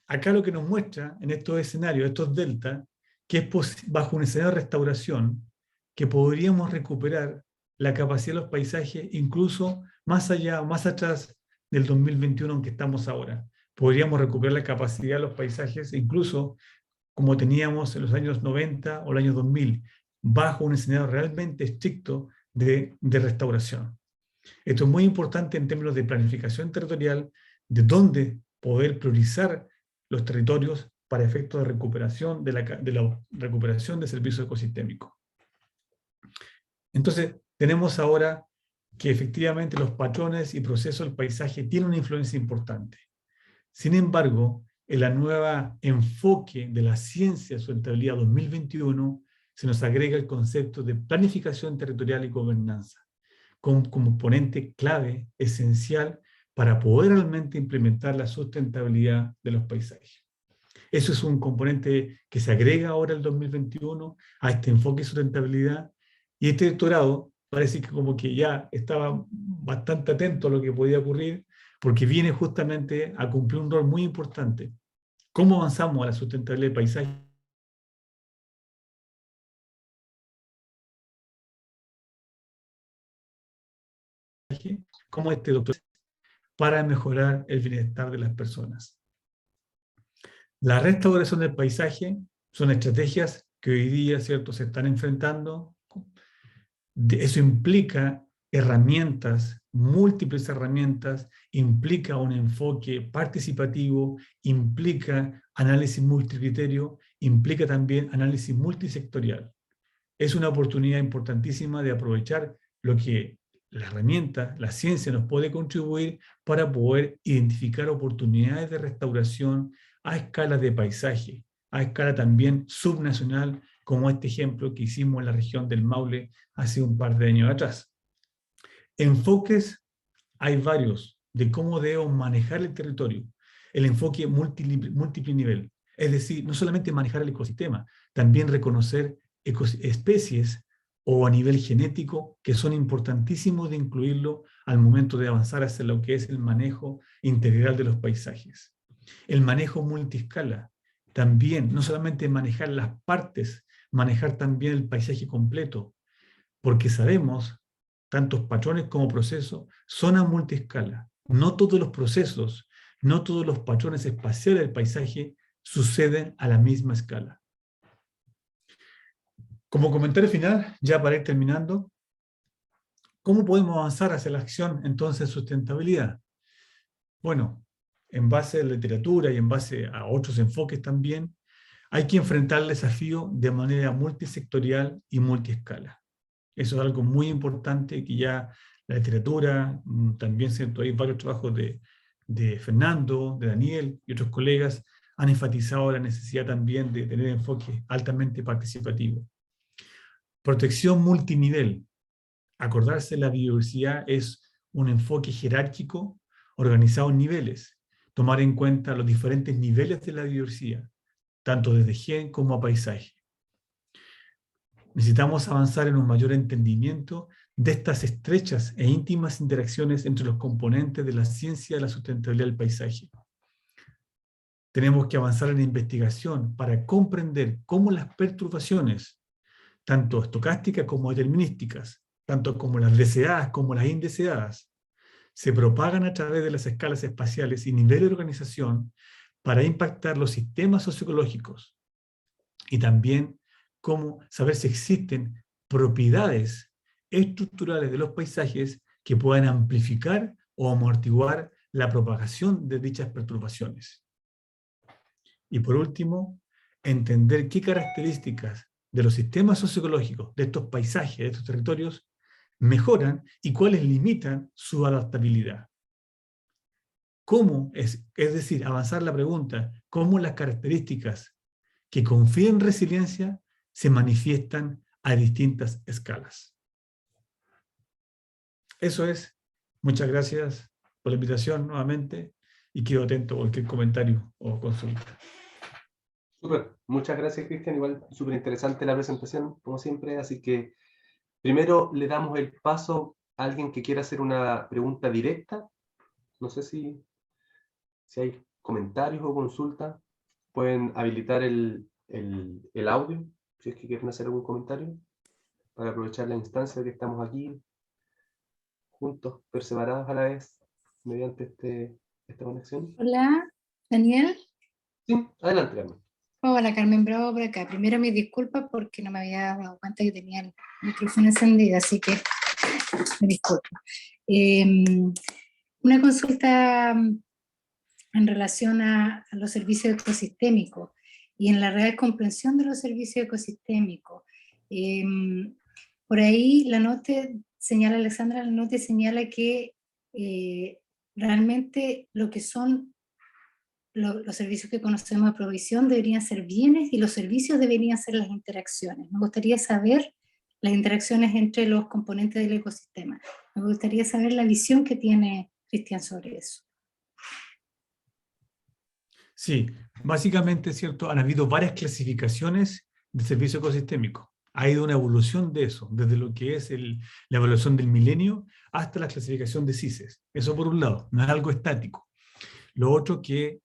Acá lo que nos muestra en estos escenarios, estos delta, que es bajo un escenario de restauración, que podríamos recuperar la capacidad de los paisajes incluso más allá, más atrás del 2021 en que estamos ahora. Podríamos recuperar la capacidad de los paisajes incluso como teníamos en los años 90 o los años 2000, bajo un escenario realmente estricto de restauración. Esto es muy importante en términos de planificación territorial, de dónde poder priorizar los territorios para efectos de recuperación de la recuperación de servicios ecosistémicos. Entonces, tenemos ahora que efectivamente los patrones y procesos del paisaje tienen una influencia importante. Sin embargo, en la nueva enfoque de la ciencia de sustentabilidad 2021, se nos agrega el concepto de planificación territorial y gobernanza, como componente clave, esencial, para poder realmente implementar la sustentabilidad de los paisajes. Eso es un componente que se agrega ahora el 2021 a este enfoque de sustentabilidad, y este doctorado parece que como que ya estaba bastante atento a lo que podía ocurrir, porque viene justamente a cumplir un rol muy importante. ¿Cómo avanzamos a la sustentabilidad del paisaje? ¿Cómo este doctor para mejorar el bienestar de las personas? La restauración del paisaje son estrategias que hoy día, ¿cierto?, se están enfrentando. Eso implica herramientas, múltiples herramientas, implica un enfoque participativo, implica análisis multicriterio, implica también análisis multisectorial. Es una oportunidad importantísima de aprovechar lo que la herramienta, la ciencia nos puede contribuir para poder identificar oportunidades de restauración a escala de paisaje, a escala también subnacional, como este ejemplo que hicimos en la región del Maule hace un par de años atrás. Enfoques hay varios de cómo debemos manejar el territorio. El enfoque múltiple nivel, es decir, no solamente manejar el ecosistema, también reconocer especies o a nivel genético que son importantísimos de incluirlo al momento de avanzar hacia lo que es el manejo integral de los paisajes. El manejo multiescala, también, no solamente manejar las partes, manejar también el paisaje completo, porque sabemos, tantos patrones como procesos, son a multiescala. No todos los procesos, no todos los patrones espaciales del paisaje suceden a la misma escala. Como comentario final, ya para ir terminando, ¿cómo podemos avanzar hacia la acción entonces de sustentabilidad? Bueno, en base a la literatura y en base a otros enfoques también, hay que enfrentar el desafío de manera multisectorial y multiescala. Eso es algo muy importante que ya la literatura, también siento hay varios trabajos de Fernando, de Daniel y otros colegas, han enfatizado la necesidad también de tener enfoque altamente participativo. Protección multinivel. Acordarse de la biodiversidad es un enfoque jerárquico organizado en niveles. Tomar en cuenta los diferentes niveles de la biodiversidad, tanto desde gen como a paisaje. Necesitamos avanzar en un mayor entendimiento de estas estrechas e íntimas interacciones entre los componentes de la ciencia de la sustentabilidad del paisaje. Tenemos que avanzar en la investigación para comprender cómo las perturbaciones, tanto estocásticas como determinísticas, tanto como las deseadas como las indeseadas, se propagan a través de las escalas espaciales y niveles de organización para impactar los sistemas socioecológicos. Y también cómo saber si existen propiedades estructurales de los paisajes que puedan amplificar o amortiguar la propagación de dichas perturbaciones. Y por último, entender qué características de los sistemas socioecológicos, de estos paisajes, de estos territorios, mejoran y cuáles limitan su adaptabilidad. ¿Cómo? Es decir, avanzar la pregunta, ¿cómo las características que confían resiliencia se manifiestan a distintas escalas? Eso es. Muchas gracias por la invitación nuevamente y quedo atento a cualquier comentario o consulta. Súper, muchas gracias, Cristian. Igual súper interesante la presentación, como siempre. Así que primero le damos el paso a alguien que quiera hacer una pregunta directa. No sé si hay comentarios o consultas. Pueden habilitar el audio, si es que quieren hacer algún comentario, para aprovechar la instancia de que estamos aquí, juntos, pero separados a la vez, mediante esta conexión. Hola, Daniel. Sí, adelante, Carmen. Hola, Carmen Bravo por acá. Primero mis disculpas porque no me había dado cuenta que tenía el micrófono encendido, así que me disculpo. Una consulta en relación a los servicios ecosistémicos y en la real comprensión de los servicios ecosistémicos. Por ahí la nota señala, Alexandra, la nota señala que realmente lo que son los servicios que conocemos de provisión deberían ser bienes y los servicios deberían ser las interacciones. Me gustaría saber las interacciones entre los componentes del ecosistema. Me gustaría saber la visión que tiene Cristian sobre eso. Sí, básicamente, ¿cierto? Han habido varias clasificaciones de servicio ecosistémico. Ha ido una evolución de eso, desde lo que es la evaluación del milenio hasta la clasificación de CISES. Eso por un lado, no es algo estático. Lo otro que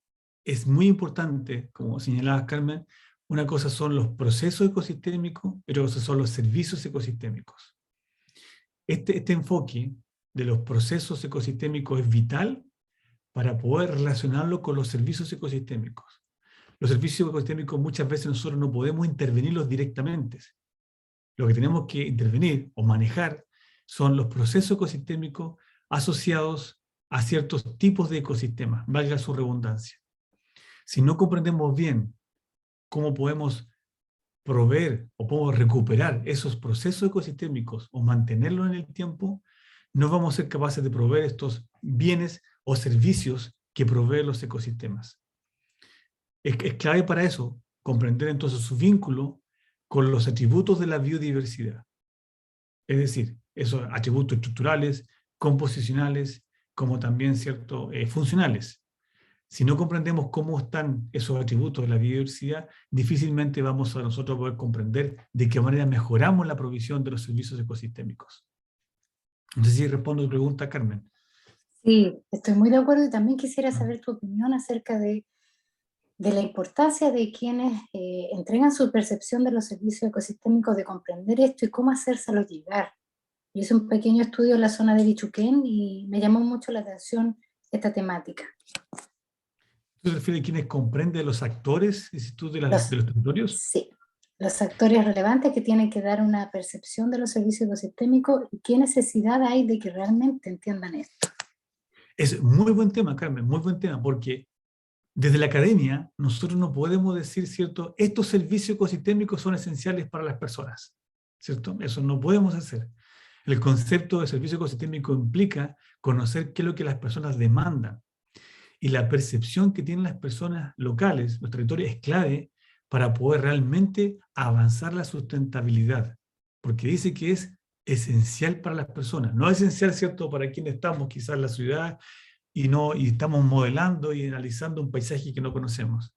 es muy importante, como señalaba Carmen, una cosa son los procesos ecosistémicos, pero otra son los servicios ecosistémicos. Este enfoque de los procesos ecosistémicos es vital para poder relacionarlo con los servicios ecosistémicos. Los servicios ecosistémicos muchas veces nosotros no podemos intervenirlos directamente. Lo que tenemos que intervenir o manejar son los procesos ecosistémicos asociados a ciertos tipos de ecosistemas, valga su redundancia. Si no comprendemos bien cómo podemos proveer o podemos recuperar esos procesos ecosistémicos o mantenerlos en el tiempo, no vamos a ser capaces de proveer estos bienes o servicios que proveen los ecosistemas. Es clave para eso comprender entonces su vínculo con los atributos de la biodiversidad. Es decir, esos atributos estructurales, composicionales, como también funcionales. Si no comprendemos cómo están esos atributos de la biodiversidad, difícilmente vamos a nosotros poder comprender de qué manera mejoramos la provisión de los servicios ecosistémicos. No sé si respondo a tu pregunta, Carmen. Sí, estoy muy de acuerdo y también quisiera saber tu opinión acerca de la importancia de quienes entregan su percepción de los servicios ecosistémicos, de comprender esto y cómo hacérselo llegar. Yo hice un pequeño estudio en la zona de Bichuquén y me llamó mucho la atención esta temática. ¿Tú te refieres a quienes comprenden los actores de los territorios? Sí, los actores relevantes que tienen que dar una percepción de los servicios ecosistémicos y qué necesidad hay de que realmente entiendan esto. Es muy buen tema, Carmen, muy buen tema, porque desde la academia nosotros no podemos decir, ¿cierto?, estos servicios ecosistémicos son esenciales para las personas, ¿cierto? Eso no podemos hacer. El concepto de servicio ecosistémico implica conocer qué es lo que las personas demandan. Y la percepción que tienen las personas locales, los territorios, es clave para poder realmente avanzar la sustentabilidad. Porque dice que es esencial para las personas. No es esencial, ¿cierto?, para quienes estamos quizás en la ciudad y estamos modelando y analizando un paisaje que no conocemos.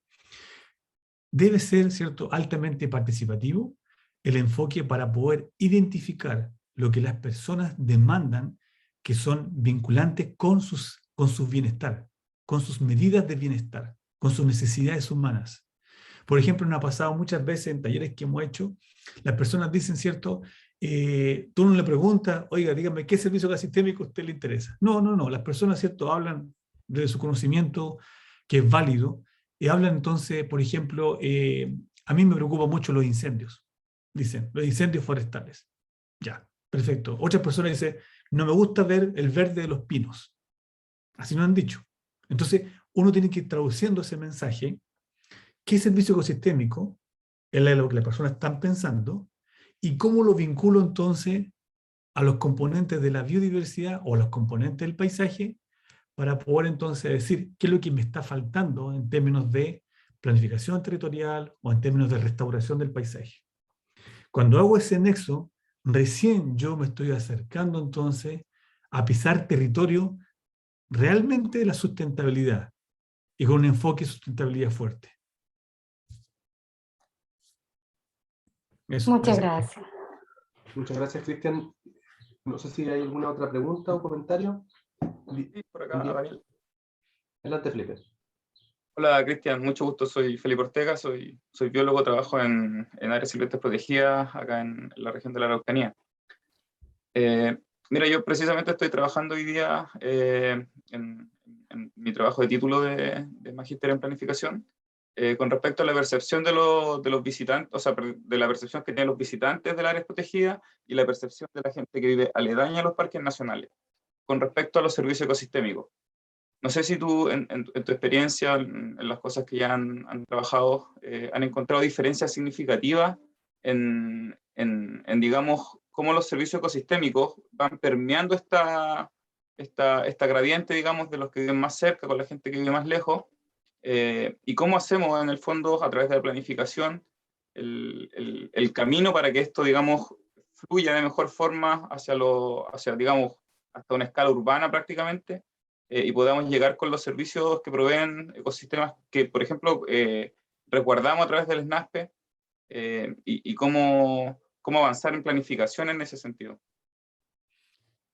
Debe ser, ¿cierto?, altamente participativo el enfoque para poder identificar lo que las personas demandan que son vinculantes con su bienestar, con sus medidas de bienestar, con sus necesidades humanas. Por ejemplo, nos ha pasado muchas veces en talleres que hemos hecho, las personas dicen, ¿cierto? Tú no le preguntas, oiga, dígame, ¿qué servicio ecosistémico a usted le interesa? No, no, no, las personas, ¿cierto? Hablan de su conocimiento, que es válido, y hablan entonces, por ejemplo, a mí me preocupan mucho los incendios, dicen, los incendios forestales. Ya, perfecto. Otras personas dicen, no me gusta ver el verde de los pinos. Así nos han dicho. Entonces, uno tiene que ir traduciendo ese mensaje. ¿Qué servicio ecosistémico es lo que las personas están pensando? ¿Y cómo lo vinculo entonces a los componentes de la biodiversidad o a los componentes del paisaje para poder entonces decir qué es lo que me está faltando en términos de planificación territorial o en términos de restauración del paisaje? Cuando hago ese nexo, recién yo me estoy acercando entonces a pisar territorio realmente de la sustentabilidad y con un enfoque de sustentabilidad fuerte. Eso, Muchas gracias. Muchas gracias, Cristian. No sé si hay alguna otra pregunta o comentario. Sí, por acá, Daniel. Adelante, Felipe. Hola, Cristian, mucho gusto. Soy Felipe Ortega, soy biólogo, trabajo en áreas silvestres protegidas acá en la región de la Araucanía. Mira, yo precisamente estoy trabajando hoy día en mi trabajo de título de magíster en planificación con respecto a la percepción de los visitantes, o sea, de la percepción que tienen los visitantes del área protegida y la percepción de la gente que vive aledaña a los parques nacionales con respecto a los servicios ecosistémicos. No sé si tú, en tu experiencia, en las cosas que ya han trabajado, han encontrado diferencias significativas en, digamos, cómo los servicios ecosistémicos van permeando esta gradiente, digamos, de los que viven más cerca con la gente que vive más lejos, y cómo hacemos, en el fondo, a través de la planificación, el camino para que esto, digamos, fluya de mejor forma hacia, digamos, hasta una escala urbana prácticamente, y podamos llegar con los servicios que proveen ecosistemas que, por ejemplo, resguardamos a través del SNASPE, y cómo avanzar en planificación en ese sentido.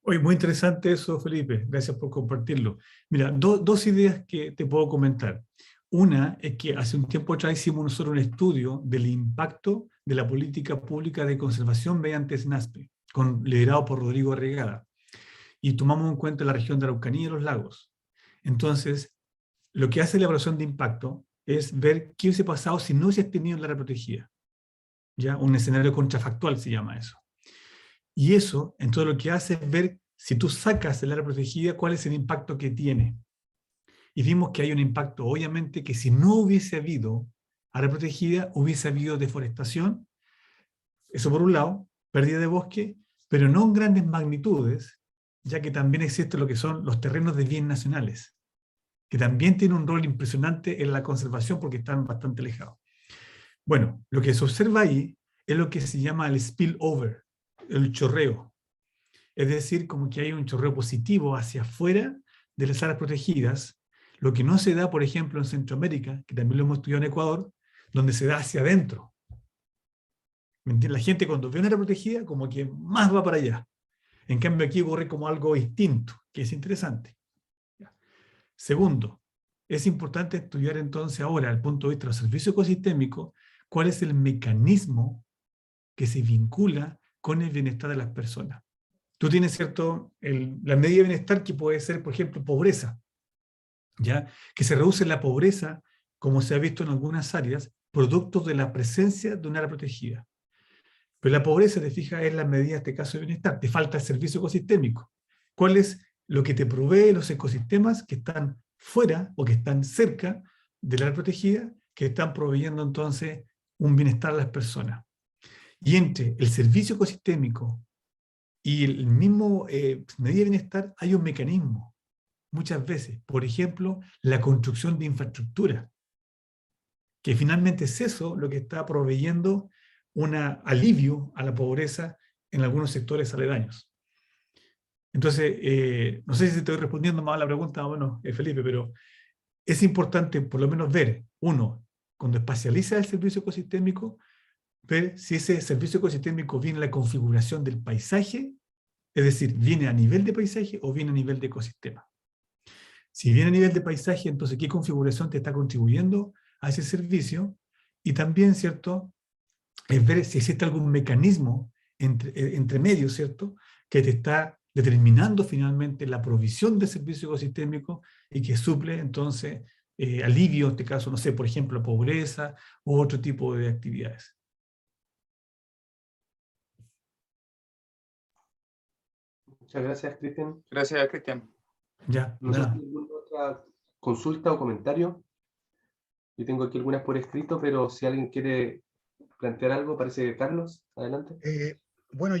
Oye, muy interesante eso, Felipe. Gracias por compartirlo. Mira, dos ideas que te puedo comentar. Una es que hace un tiempo atrás hicimos nosotros un estudio del impacto de la política pública de conservación mediante SNASPE, liderado por Rodrigo Regada. Y tomamos en cuenta la región de Araucanía y los lagos. Entonces, lo que hace la evaluación de impacto es ver qué hubiese pasado si no hubiese tenido el área protegida. ¿Ya? Un escenario contrafactual se llama eso. Y eso, entonces, lo que hace es ver, si tú sacas el área protegida, cuál es el impacto que tiene. Y vimos que hay un impacto, obviamente, que si no hubiese habido área protegida, hubiese habido deforestación. Eso por un lado, pérdida de bosque, pero no en grandes magnitudes, ya que también existen lo que son los terrenos de bien nacionales, que también tienen un rol impresionante en la conservación porque están bastante alejados. Bueno, lo que se observa ahí es lo que se llama el spillover, el chorreo. Es decir, como que hay un chorreo positivo hacia afuera de las áreas protegidas, lo que no se da, por ejemplo, en Centroamérica, que también lo hemos estudiado en Ecuador, donde se da hacia adentro. La gente cuando ve una área protegida, como que más va para allá. En cambio, aquí ocurre como algo distinto, que es interesante. Segundo, es importante estudiar entonces ahora, desde el punto de vista de los servicios ecosistémicos, cuál es el mecanismo que se vincula con el bienestar de las personas. Tú tienes, ¿cierto?, la medida de bienestar que puede ser, por ejemplo, pobreza, ¿ya? Que se reduce la pobreza, como se ha visto en algunas áreas, producto de la presencia de un área protegida. Pero la pobreza, te fijas, es la medida, en este caso, de bienestar. Te falta el servicio ecosistémico. ¿Cuál es lo que te provee los ecosistemas que están fuera o que están cerca del área protegida, que están proveyendo entonces un bienestar a las personas? Y entre el servicio ecosistémico y el mismo medida de bienestar hay un mecanismo, muchas veces. Por ejemplo, la construcción de infraestructura, que finalmente es eso lo que está proveyendo un alivio a la pobreza en algunos sectores aledaños. Entonces, no sé si estoy respondiendo más a la pregunta o no, Felipe, pero es importante por lo menos ver, uno, cuando espacializa el servicio ecosistémico, ver si ese servicio ecosistémico viene en la configuración del paisaje, es decir, viene a nivel de paisaje o viene a nivel de ecosistema. Si bien a nivel de paisaje, entonces qué configuración te está contribuyendo a ese servicio, y también, ¿cierto?, es ver si existe algún mecanismo entre medios, ¿cierto?, que te está determinando finalmente la provisión de servicio ecosistémico y que suple entonces alivio, en este caso, no sé, por ejemplo, pobreza u otro tipo de actividades. Muchas gracias, Cristian. Gracias, Cristian. Ya, No sé si nada. hay alguna otra consulta o comentario. Yo tengo aquí algunas por escrito, pero si alguien quiere plantear algo, parece que Carlos, adelante. Bueno,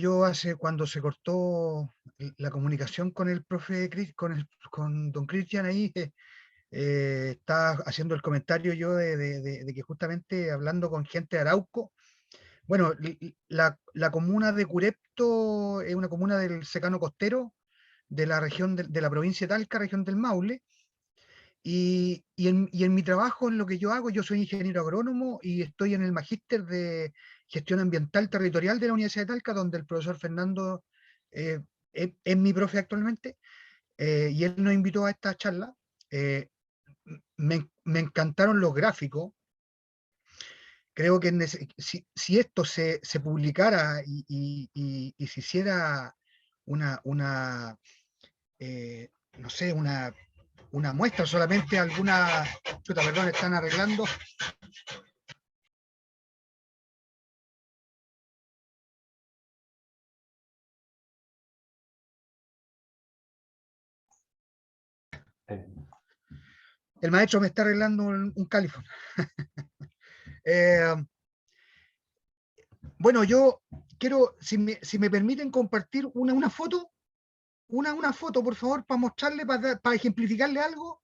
cuando se cortó la comunicación con el profe, con don Cristian ahí, estaba haciendo el comentario yo de que justamente hablando con gente de Arauco, bueno, la comuna de Curepto es una comuna del secano costero de la región de la provincia de Talca, región del Maule, y en mi trabajo, en lo que yo hago, yo soy ingeniero agrónomo y estoy en el magíster de gestión ambiental territorial de la Universidad de Talca, donde el profesor Fernando es mi profe actualmente, y él nos invitó a esta charla. Me encantaron los gráficos. Creo que si esto se publicara y se hiciera una no sé, una muestra, solamente alguna... Chuta, perdón, están arreglando. El maestro me está arreglando un califón. Bueno, yo quiero, si me permiten compartir una foto, una foto, por favor, para mostrarle, para ejemplificarle algo.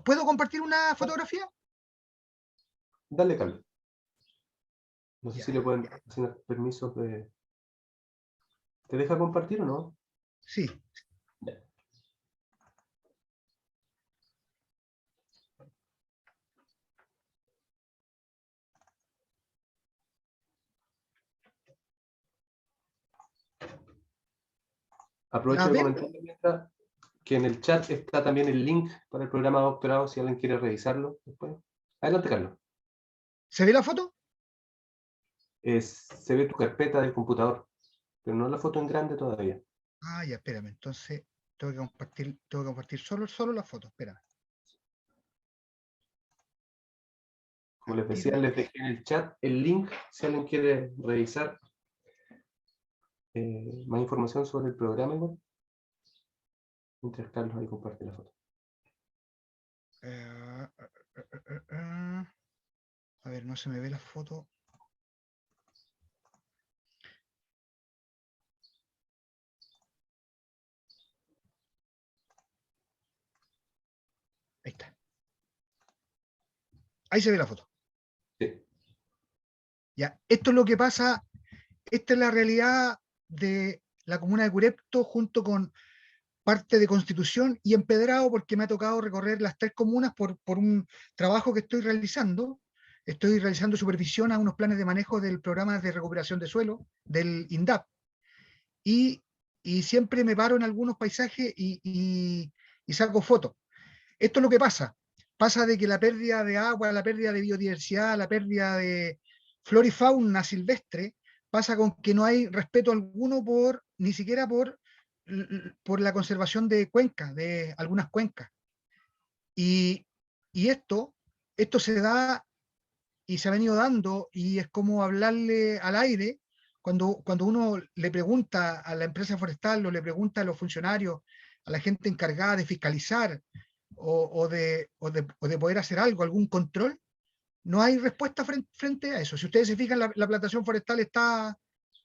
¿Puedo compartir una fotografía? Dale, Carlos. No sé Ya. si le pueden asignar permisos de... ¿Te deja compartir o no? Sí. Ya. Aprovecho ¿La de ven? comentar mientras que en el chat está también el link para el programa de doctorado, si alguien quiere revisarlo después. Adelante, Carlos. ¿Se ve la foto? Se ve tu carpeta del computador, pero no la foto en grande todavía. Ah, ya, espérame. Entonces, tengo que compartir solo la foto. Espérame. Como les decía, les dejé en el chat el link, si alguien quiere revisar más información sobre el programa. Mientras Carlos ahí comparte la foto. A ver, no se me ve la foto. Ahí está. Ahí se ve la foto. Sí. Ya, esto es lo que pasa, esta es la realidad de la comuna de Curepto junto con parte de Constitución y Empedrado, porque me ha tocado recorrer las 3 comunas por un trabajo que estoy realizando. Estoy realizando supervisión a unos planes de manejo del programa de recuperación de suelo, del INDAP. Y siempre me paro en algunos paisajes y saco fotos. Esto es lo que pasa. Pasa de que la pérdida de agua, la pérdida de biodiversidad, la pérdida de flora y fauna silvestre, pasa con que no hay respeto alguno ni siquiera por la conservación de cuencas, de algunas cuencas. Y esto se da y se ha venido dando, y es como hablarle al aire cuando uno le pregunta a la empresa forestal o le pregunta a los funcionarios, a la gente encargada de fiscalizar o de poder hacer algo, algún control. No hay respuesta frente a eso. Si ustedes se fijan, la plantación forestal está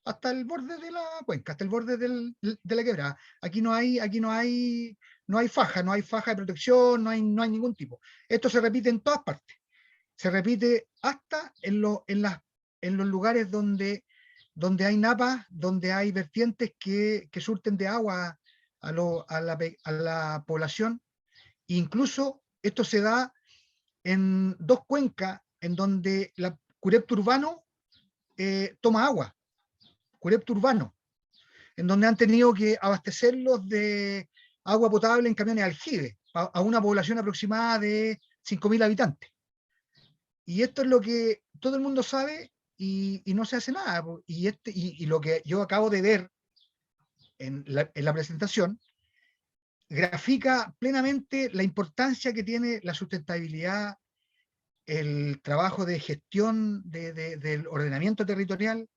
hasta el borde de la cuenca, hasta el borde de la quebrada. Aquí no hay faja, no hay faja de protección, no hay ningún tipo. Esto se repite en todas partes. Se repite hasta en los lugares donde hay napas, donde hay vertientes que surten de agua a la población. Incluso esto se da en 2 cuencas en donde Curepto urbano toma agua, Curepto urbano, en donde han tenido que abastecerlos agua potable en camiones aljibe, a una población aproximada de 5.000 habitantes. Y esto es lo que todo el mundo sabe y no se hace nada. Y lo que yo acabo de ver en la presentación grafica plenamente la importancia que tiene la sustentabilidad, el trabajo de gestión del ordenamiento territorial,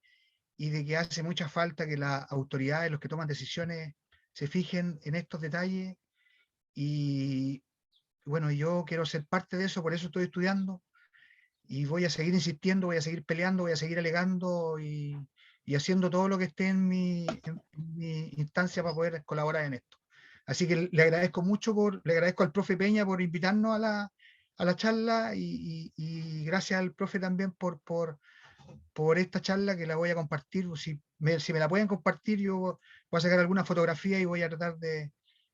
y de que hace mucha falta que las autoridades, los que toman decisiones, se fijen en estos detalles. Y bueno, yo quiero ser parte de eso, por eso estoy estudiando, y voy a seguir insistiendo, voy a seguir peleando, voy a seguir alegando y haciendo todo lo que esté en mi instancia para poder colaborar en esto. Así que le agradezco mucho, le agradezco al profe Peña por invitarnos a la charla, y gracias al profe también por esta charla, que la voy a compartir. Si me la pueden compartir, yo voy a sacar alguna fotografía y voy a tratar de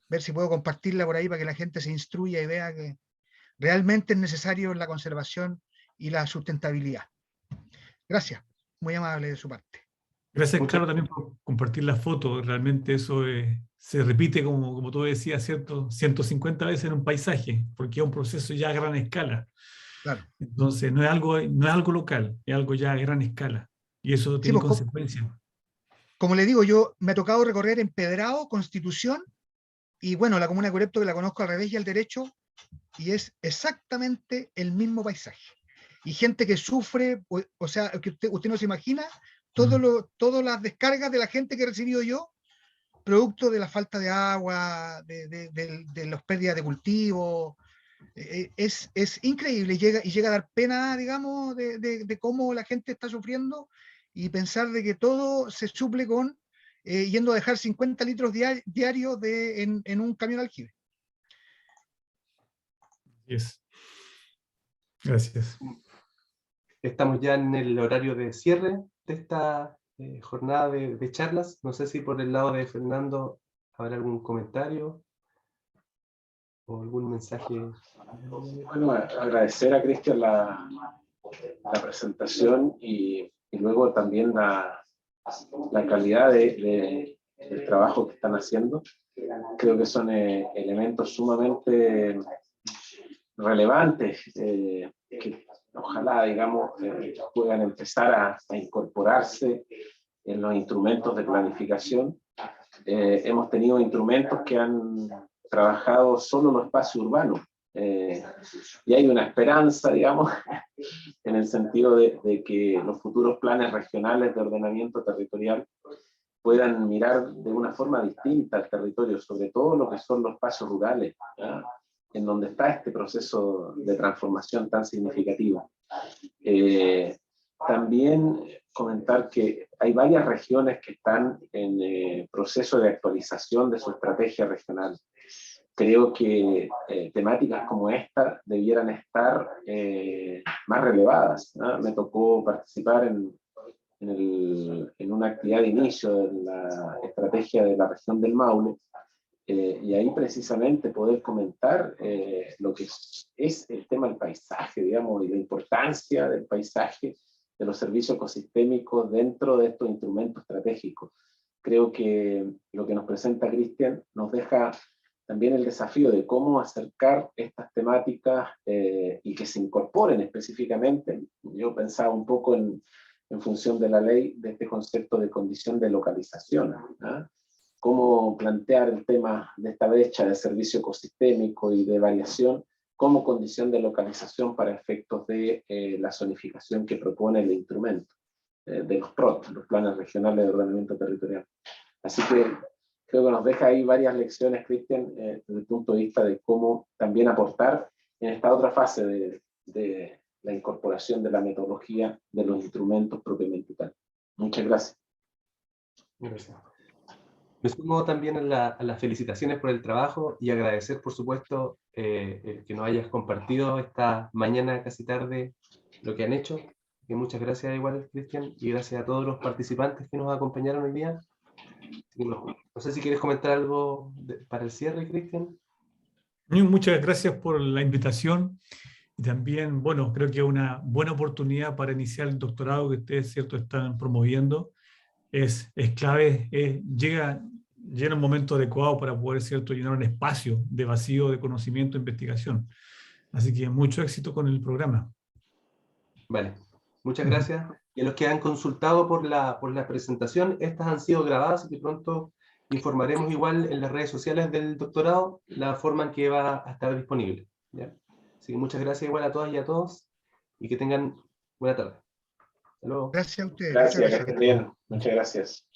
ver si puedo compartirla por ahí para que la gente se instruya y vea que realmente es necesario la conservación y la sustentabilidad. Gracias, muy amable de su parte. Gracias, Carlos, también por compartir la foto. Realmente eso se repite, como tú decías, ¿cierto? 150 veces en un paisaje, porque es un proceso ya a gran escala. Claro. Entonces, no es algo local, es algo ya a gran escala. Y eso tiene consecuencias. Como le digo, yo me ha tocado recorrer Empedrado, Constitución, y bueno, la comuna de Curepto, que la conozco al revés y al derecho, y es exactamente el mismo paisaje. Y gente que sufre, o sea, que usted no se imagina, todas las descargas de la gente que he recibido yo, producto de la falta de agua, de las pérdidas de cultivo. Es increíble, llega a dar pena, digamos, de cómo la gente está sufriendo, y pensar de que todo se suple con yendo a dejar 50 litros diarios en un camión aljibe. Yes. Gracias. Estamos ya en el horario de cierre de esta jornada de charlas. No sé si por el lado de Fernando habrá algún comentario o algún mensaje. Bueno, agradecer a Cristian la presentación, y luego también la calidad del trabajo que están haciendo. Creo que son elementos sumamente relevantes, que ojalá, digamos, puedan empezar a incorporarse en los instrumentos de planificación. Hemos tenido instrumentos que han trabajado solo los espacios urbanos, y hay una esperanza, digamos, en el sentido de que los futuros planes regionales de ordenamiento territorial puedan mirar de una forma distinta al territorio, sobre todo lo que son los espacios rurales, ¿ya?, en donde está este proceso de transformación tan significativo. También comentar que hay varias regiones que están en proceso de actualización de su estrategia regional. Creo que temáticas como esta debieran estar más relevadas, ¿no? Me tocó participar en una actividad de inicio de la estrategia de la región del Maule, y ahí precisamente poder comentar lo que es el tema del paisaje, digamos, y la importancia del paisaje, de los servicios ecosistémicos dentro de estos instrumentos estratégicos. Creo que lo que nos presenta Cristian nos deja también el desafío de cómo acercar estas temáticas y que se incorporen específicamente. Yo pensaba un poco en función de la ley, de este concepto de condición de localización, ¿no? Cómo plantear el tema de esta brecha de servicio ecosistémico y de variación como condición de localización para efectos de la zonificación que propone el instrumento de los PROT, los planes regionales de ordenamiento territorial. Así que creo que nos deja ahí varias lecciones, Cristian, desde el punto de vista de cómo también aportar en esta otra fase de la incorporación de la metodología de los instrumentos propiamente tal. Muchas gracias. Gracias. Me sumo también a las felicitaciones por el trabajo y agradecer, por supuesto, que nos hayas compartido esta mañana, casi tarde, lo que han hecho. Y muchas gracias igual, Cristian, y gracias a todos los participantes que nos acompañaron hoy día. No sé si quieres comentar algo para el cierre, Cristian. Muchas gracias por la invitación. Y también, bueno, creo que es una buena oportunidad para iniciar el doctorado que ustedes, cierto, están promoviendo. Es clave, llega un momento adecuado para poder, ¿cierto?, llenar un espacio de vacío de conocimiento e investigación. Así que mucho éxito con el programa. Vale, muchas gracias. Y a los que han consultado por la presentación, estas han sido grabadas y que pronto informaremos igual en las redes sociales del doctorado la forma en que va a estar disponible, ¿ya? Así que muchas gracias igual a todas y a todos y que tengan buena tarde. Hasta luego. Gracias a ustedes. Gracias, muchas que estén bien. Muchas gracias.